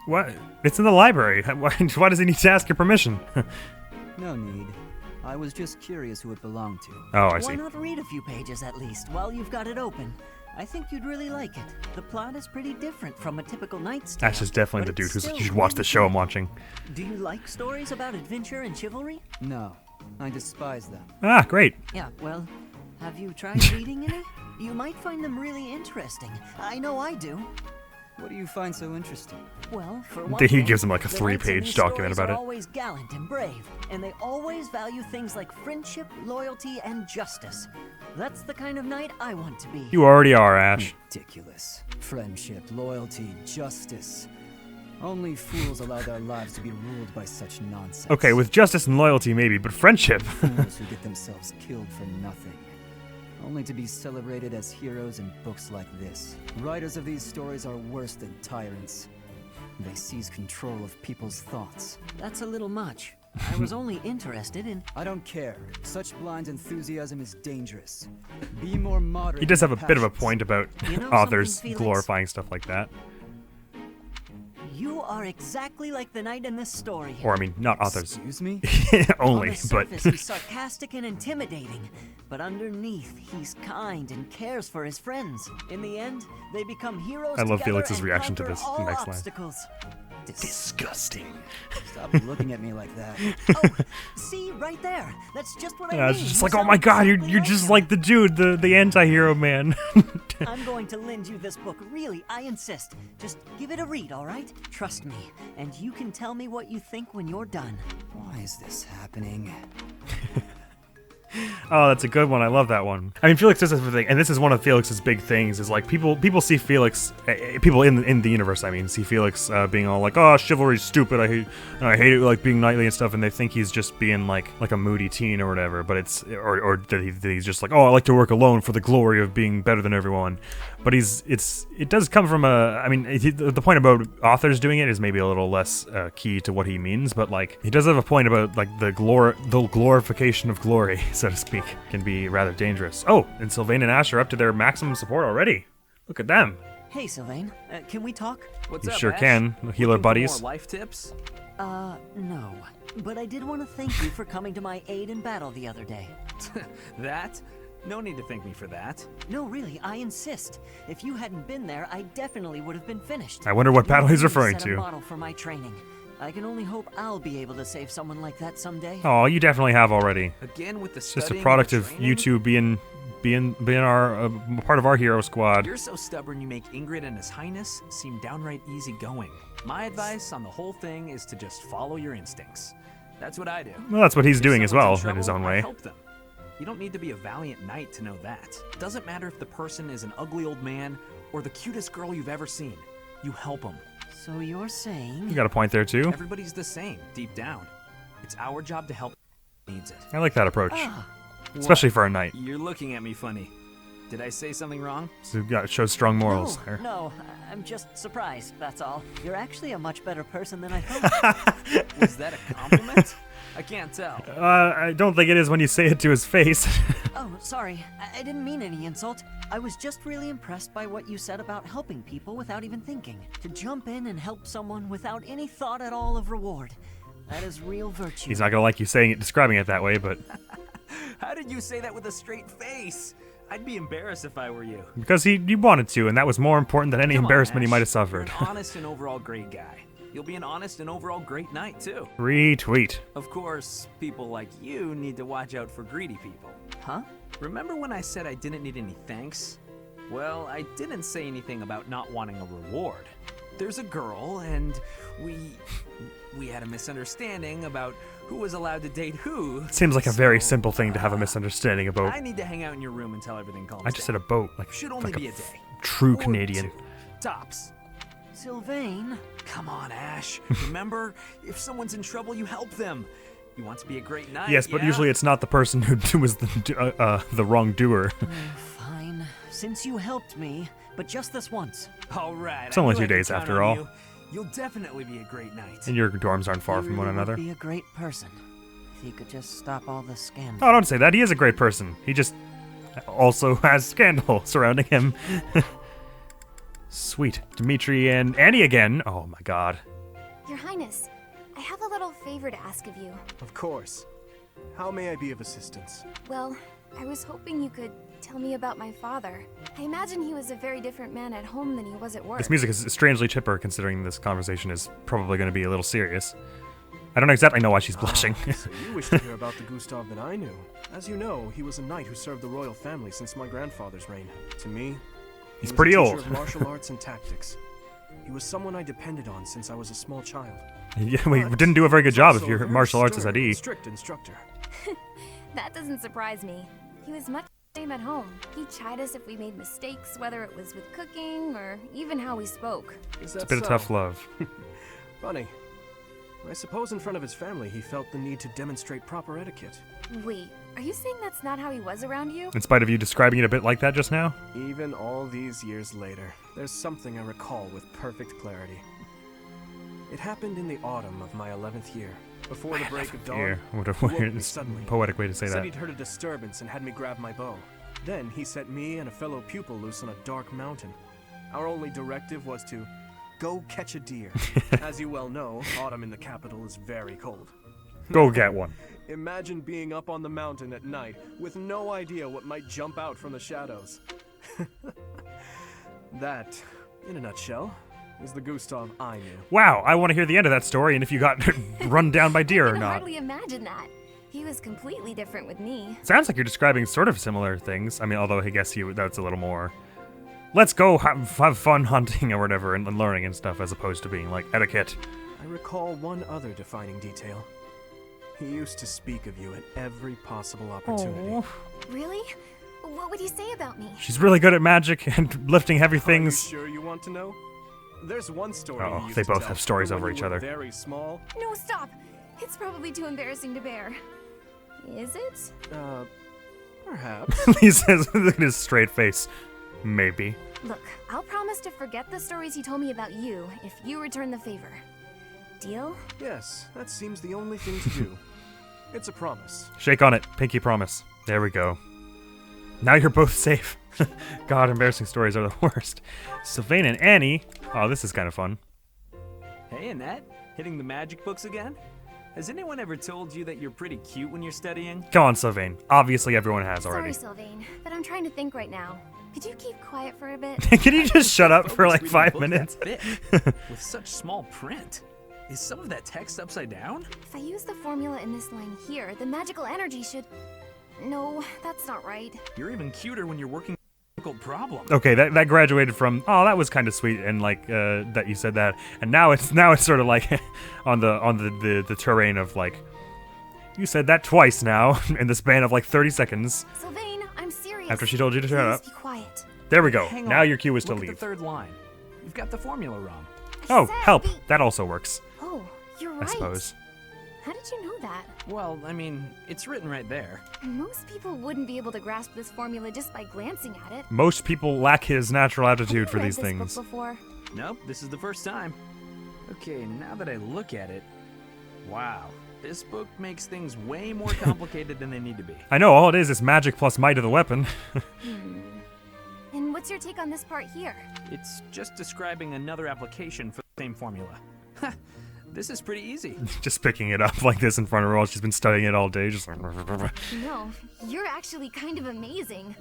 What? It's in the library. Why does he need to ask your permission? No need. I was just curious who it belonged to. Oh, I see. Why not read a few pages at least while you've got it open? I think you'd really like it. The plot is pretty different from a typical knight's tale. Ash is definitely the dude who's you should watch the show I'm watching. Do you like stories about adventure and chivalry? No, I despise them. Ah, great. Yeah, well, have you tried reading any? You might find them really interesting. I know I do. What do you find so interesting? Well, for one He thing, gives him like a the 3-page knights document in these about stories it. are always gallant and brave, and they always value things like friendship, loyalty, and justice. That's the kind of knight I want to be. You already are, Ash. Ridiculous. Friendship, loyalty, justice. Only fools allow their lives to be ruled by such nonsense. Okay, with justice and loyalty maybe, but friendship. Fools who get themselves killed for nothing. Only to be celebrated as heroes in books like this. Writers of these stories are worse than tyrants. They seize control of people's thoughts. That's a little much. I was only interested in... I don't care. Such blind enthusiasm is dangerous. Be more moderate. He does have a bit of a point about You know authors something, Felix? glorifying stuff like that. You are exactly like the knight in this story. Or, I mean, not authors. Excuse me? Only, On the but... surface, he's sarcastic and intimidating, but underneath, he's kind and cares for his friends. In the end, they become heroes I love together Felix's and reaction to conquer this all next line. obstacles. Disgusting. Stop looking at me like that. Oh, see, right there. That's just what I mean. It's just You like, oh sound my god, exactly you're like just him. like the dude, the anti-hero man. I'm going to lend you this book, really, I insist. Just give it a read, all right? Trust me, and you can tell me what you think when you're done. Why is this happening? Oh, that's a good one. I love that one. I mean, Felix does this thing, and this is one of Felix's big things. Is like people see Felix, people in the universe. I mean, see Felix being all like, "Oh, chivalry's stupid. I hate it, like being knightly and stuff." And they think he's just being like a moody teen or whatever. But it's or that he's just like, "Oh, I like to work alone for the glory of being better than everyone." But it does come from a. I mean, the point about authors doing it is maybe a little less key to what he means. But like, he does have a point about like the glorification of glory, so to speak, can be rather dangerous. Oh, and Sylvain and Ash are up to their maximum support already. Look at them. Hey, Sylvain, can we talk? What's You up, sure Ash? can. Healer Looking for buddies. More life tips? No. But I did want to thank you for coming to my aid in battle the other day. That? No need to thank me for that. No, really, I insist. If you hadn't been there, I definitely would have been finished. I wonder what battle he's You referring set a to. model for my training. I can only hope I'll be able to save someone like that someday. Oh, you definitely have already. Again with the It's just a studying and product the of training? you two being our part of our hero squad. You're so stubborn you make Ingrid and His Highness seem downright easygoing. My advice on the whole thing is to just follow your instincts. That's what I do. Well, that's what he's If doing as well, someone's in his trouble, own I way. help them. You don't need to be a valiant knight to know that. Doesn't matter if the person is an ugly old man or the cutest girl you've ever seen. You help them. So you're saying... You got a point there too. Everybody's the same, deep down. It's our job to help who needs it. I like that approach, Ah, especially for a knight. You're looking at me funny. Did I say something wrong? So it shows strong morals no, there. no, I'm just surprised, that's all. You're actually a much better person than I thought. Was that a compliment? I can't tell. I don't think it is when you say it to his face. Oh, sorry. I didn't mean any insult. I was just really impressed by what you said about helping people without even thinking. To jump in and help someone without any thought at all of reward. That is real virtue. He's not gonna like you saying it, describing it that way, but How did you say that with a straight face? I'd be embarrassed if I were you. because he wanted to, and that was more important than any Come on, embarrassment he Ash. might have suffered. You're an honest and overall great guy. You'll be an honest and overall great knight, too. Retweet. Of course, people like you need to watch out for greedy people. Huh? Remember when I said I didn't need any thanks? Well, I didn't say anything about not wanting a reward. There's a girl, and we had a misunderstanding about who was allowed to date who. Seems like a very simple thing to have a misunderstanding about. I need to hang out in your room until everything calms I just said down. a boat, like Should only like be a a day. true Or Canadian. 2, tops. Sylvain? Come on, Ash. Remember, if someone's in trouble, you help them. You want to be a great knight, Yes, but yeah? usually it's not the person who was the wrongdoer. Fine. Since you helped me, but just this once. All right. It's only I knew 2 I could days count after on all. you. You'll definitely be a great knight. And your dorms aren't far He from one really would another. be a great person. If he could just stop all the scandal. Oh, don't say that. He is a great person. He just also has scandal surrounding him. Sweet. Dimitri and Annie again. Oh my god. Your Highness, I have a little favor to ask of you. Of course. How may I be of assistance? Well, I was hoping you could tell me about my father. I imagine he was a very different man at home than he was at work. This music is strangely chipper considering this conversation is probably going to be a little serious. I don't exactly know why she's blushing. So you wish to hear about the Gustav that I knew. As you know, he was a knight who served the royal family since my grandfather's reign. To me, He's he was pretty a teacher old. of martial arts and tactics. He was someone I depended on since I was a small child. Yeah, we But didn't do a very good job if also a your very martial arts is stern at E. and strict instructor. That doesn't surprise me. He was much the same at home. He'd chide us if we made mistakes, whether it was with cooking or even how we spoke. Is It's that a bit of so? tough love. Funny. I suppose in front of his family he felt the need to demonstrate proper etiquette. Wait, are you saying that's not how he was around you? In spite of you describing it a bit like that just now? Even all these years later, there's something I recall with perfect clarity. It happened in the autumn of my 11th year. Before the break of dawn, Yeah, what a he woke weird, me suddenly. poetic way to say Said that. he'd heard a disturbance and had me grab my bow. Then he set me and a fellow pupil loose on a dark mountain. Our only directive was to go catch a deer. As you well know, autumn in the capital is very cold. Go get one. Imagine being up on the mountain at night with no idea what might jump out from the shadows. That, in a nutshell, is the Gustav I knew. Wow, I want to hear the end of that story and if you got run down by deer I or can not. hardly imagine that. He was completely different with me. Sounds like you're describing sort of similar things. I mean, although I guess that's a little more... Let's go have fun hunting or whatever and learning and stuff as opposed to being like etiquette. I recall one other defining detail. He used to speak of you at every possible opportunity. Oh. Really? What would he say about me? She's really good at magic and lifting heavy things. Are you sure you want to know? There's one story. Oh, he used they to both tell have stories when over you each were other. Very small. No, stop. It's probably too embarrassing to bear. Is it? Perhaps. He says with his straight face, maybe. Look, I'll promise to forget the stories he told me about you if you return the favor. Deal? Yes, that seems the only thing to do. It's a promise. Shake on it. Pinky promise. There we go. Now you're both safe. God, embarrassing stories are the worst. Sylvain and Annie. Oh, this is kind of fun. Hey, Annette. Hitting the magic books again? Has anyone ever told you that you're pretty cute when you're studying? Come on, Sylvain. Obviously everyone has already. Sorry, Sylvain, but I'm trying to think right now. Could you keep quiet for a bit? Can you just shut up for like 5 minutes? With such small print. Is some of that text upside down? If I use the formula in this line here, the magical energy should... No, that's not right. You're even cuter when you're working a difficult problem. Okay, that graduated from, oh, that was kind of sweet and like that you said that, and now it's sort of like on the terrain of like, you said that twice now in the span of like 30 seconds. Sylvain, I'm serious. After she told you to shut up. Be quiet. There we go. Hang now on. your cue is to Look leave. At the third line. You've got the formula wrong. Oh, help. That also works. Oh, you're right. I suppose. How did you know that? Well, I mean, it's written right there. Most people wouldn't be able to grasp this formula just by glancing at it. Most people lack his natural aptitude for Have you these read things. this book before? Nope, this is the first time. Okay, now that I look at it, wow, this book makes things way more complicated than they need to be. I know, all it is magic plus might of the weapon. And what's your take on this part here? It's just describing another application for the same formula. This is pretty easy. Just picking it up like this in front of her while she's been studying it all day. Just like... No, you're actually kind of amazing.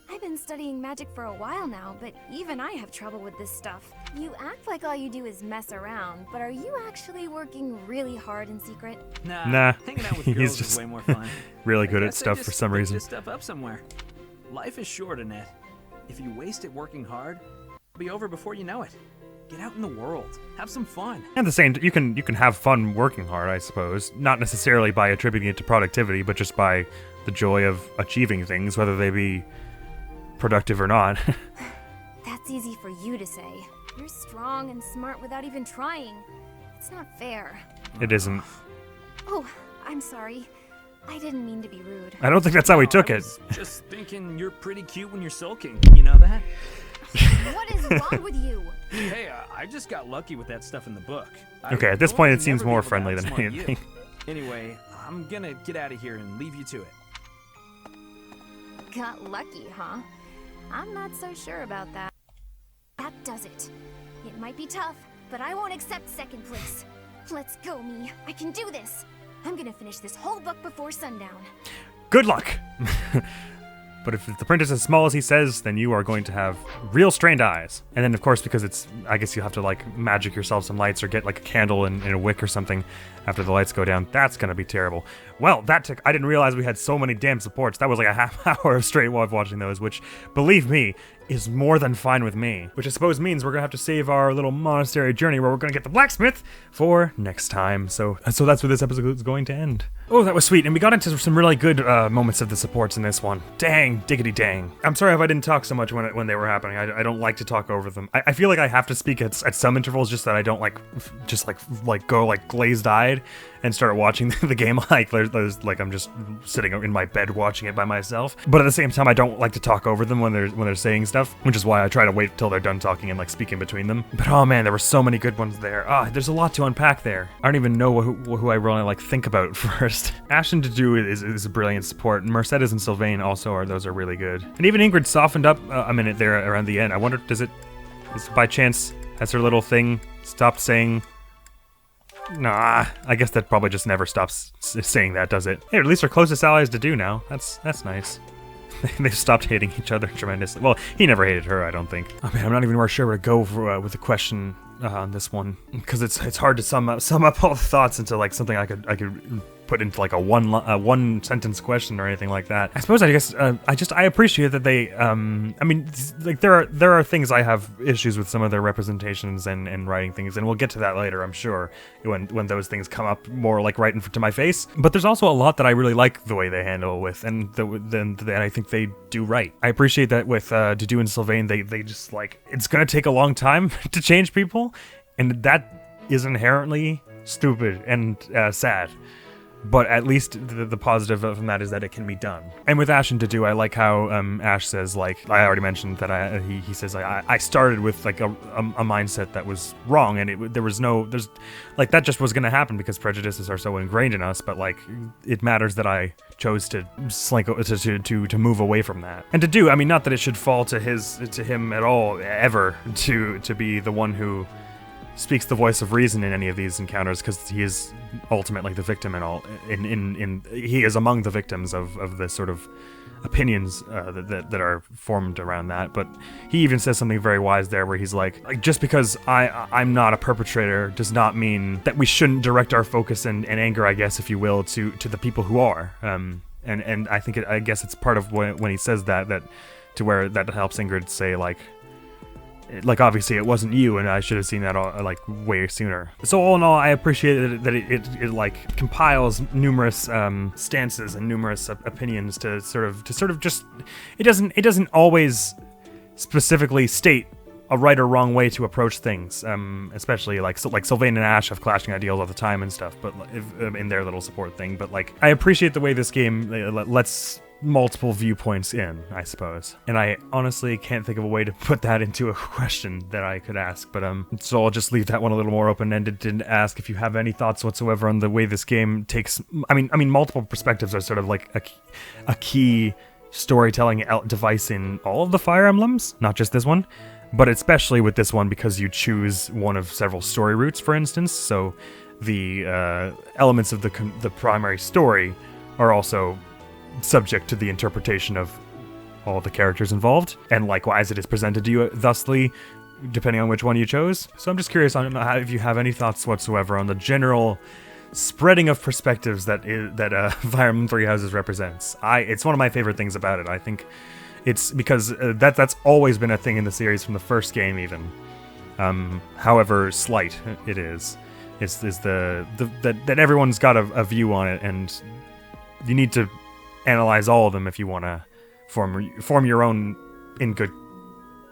I've been studying magic for a while now, but even I have trouble with this stuff. You act like all you do is mess around, but are you actually working really hard in secret? Nah. Hanging out with girls He's is just way more fun. really good I at guess I stuff just for some picked reason. this stuff up somewhere. Life is short, Annette. If you waste it working hard, it'll be over before you know it. Get out in the world. Have some fun. At the same, you can have fun working hard, I suppose. Not necessarily by attributing it to productivity, but just by the joy of achieving things, whether they be productive or not. That's easy for you to say. You're strong and smart without even trying. It's not fair. It isn't. Oh, I'm sorry. I didn't mean to be rude. I don't think that's how he took I it. was just thinking you're pretty cute when you're sulking. You know that? What is wrong with you? Hey, I just got lucky with that stuff in the book. Okay, at this point it seems more friendly than anything. Anyway, I'm gonna get out of here and leave you to it. Got lucky, huh? I'm not so sure about that. That does it. It might be tough, but I won't accept second place. Let's go, me. I can do this. I'm gonna finish this whole book before sundown. Good luck! But if the print is as small as he says, then you are going to have real strained eyes. And then, of course, because it's, I guess you have to, like, magic yourself some lights or get, like, a candle in a wick or something after the lights go down. That's going to be terrible. Well, that took, I didn't realize we had so many damn supports. That was like a half hour of straight while watching those, which, believe me, is more than fine with me. Which I suppose means we're going to have to save our little monastery journey where we're going to get the blacksmith for next time. So that's where this episode is going to end. Oh, that was sweet. And we got into some really good moments of the supports in this one. Dang, diggity dang. I'm sorry if I didn't talk so much when they were happening. I don't like to talk over them. I feel like I have to speak at some intervals just that I don't go glazed-eyed and start watching the game like I'm just sitting in my bed watching it by myself. But at the same time, I don't like to talk over them when they're saying stuff, which is why I try to wait till they're done talking and like speak in between them. But oh man, there were so many good ones there. There's a lot to unpack there. I don't even know who I really like think about first. Ashton to do is a brilliant support, and Mercedes and Sylvain also are really good. And even Ingrid softened up a minute there around the end. I wonder, is by chance That's her little thing. Stopped saying... Nah, I guess that probably just never stops saying that, does it? Hey, at least our closest allies to do now. That's nice. They've stopped hating each other tremendously. Well, he never hated her, I don't think. I mean, I'm not even more sure where to go for, with the question on this one, because it's hard to sum up all the thoughts into like something I could put into like a one sentence question or anything like that. I suppose I guess I appreciate that they I mean, like there are things I have issues with some of their representations and writing things, and we'll get to that later, I'm sure, when those things come up more like right into my face. But there's also a lot that I really like the way they handle with, and that I think they do right. I appreciate that with Dudu and Sylvain, they just like, it's gonna take a long time to change people, and that is inherently stupid and sad. But at least the positive from that is that it can be done. And with Ash and Dudu, I like how Ash says, like, I already mentioned that he says, like, I started with like a mindset that was wrong, and there's like, that just was going to happen because prejudices are so ingrained in us. But like, it matters that I chose to slink to move away from that. And Dudu, I mean, not that it should fall to him at all ever to be the one who speaks the voice of reason in any of these encounters, because he is ultimately the victim in all. He is among the victims of the sort of opinions that are formed around that. But he even says something very wise there, where he's like just because I'm not a perpetrator does not mean that we shouldn't direct our focus and anger, I guess, if you will, to the people who are. And I think I guess it's part of when he says that to where that helps Ingrid say like obviously it wasn't you, and I should have seen that all, like way sooner. So all in all, I appreciate that it like compiles numerous stances and numerous opinions to sort of just it doesn't always specifically state a right or wrong way to approach things, especially like Sylvain and Ash have clashing ideals all the time and stuff, but in their little support thing. But like, I appreciate the way this game lets multiple viewpoints in, I suppose. And I honestly can't think of a way to put that into a question that I could ask, but so I'll just leave that one a little more open-ended and ask if you have any thoughts whatsoever on the way this game takes, I mean multiple perspectives are sort of like a key storytelling device in all of the Fire Emblems, not just this one, but especially with this one because you choose one of several story routes, for instance. So the elements of the primary story are also subject to the interpretation of all the characters involved, and likewise it is presented to you thusly depending on which one you chose. So I'm just curious on if you have any thoughts whatsoever on the general spreading of perspectives that Fire Emblem Three Houses represents. It's one of my favorite things about it. I think it's because that's always been a thing in the series from the first game even. However slight it is that everyone's got a view on it, and you need to analyze all of them if you want to form your own in good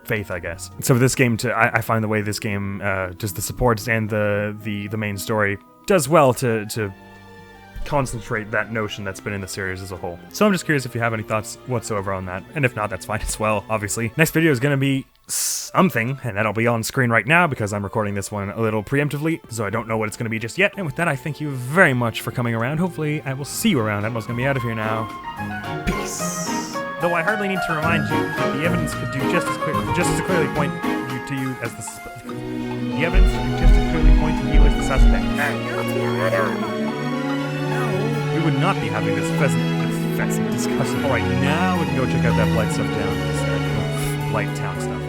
faith, I guess. So for this game, I find the way this game does the supports and the main story does well to concentrate that notion that's been in the series as a whole. So I'm just curious if you have any thoughts whatsoever on that, and if not, that's fine as well, obviously. Next video is going to be something, and that'll be on screen right now because I'm recording this one a little preemptively, so I don't know what it's going to be just yet. And with that, I thank you very much for coming around. Hopefully I will see you around. Admiral's going to be out of here now. Peace. Though I hardly need to remind you that the evidence could do just as clearly point to you as the suspect. The evidence could just as clearly point to you as the suspect. We would not be having this pheasant discussion. Alright, now we can go check out that Blight stuff down. Blight town stuff.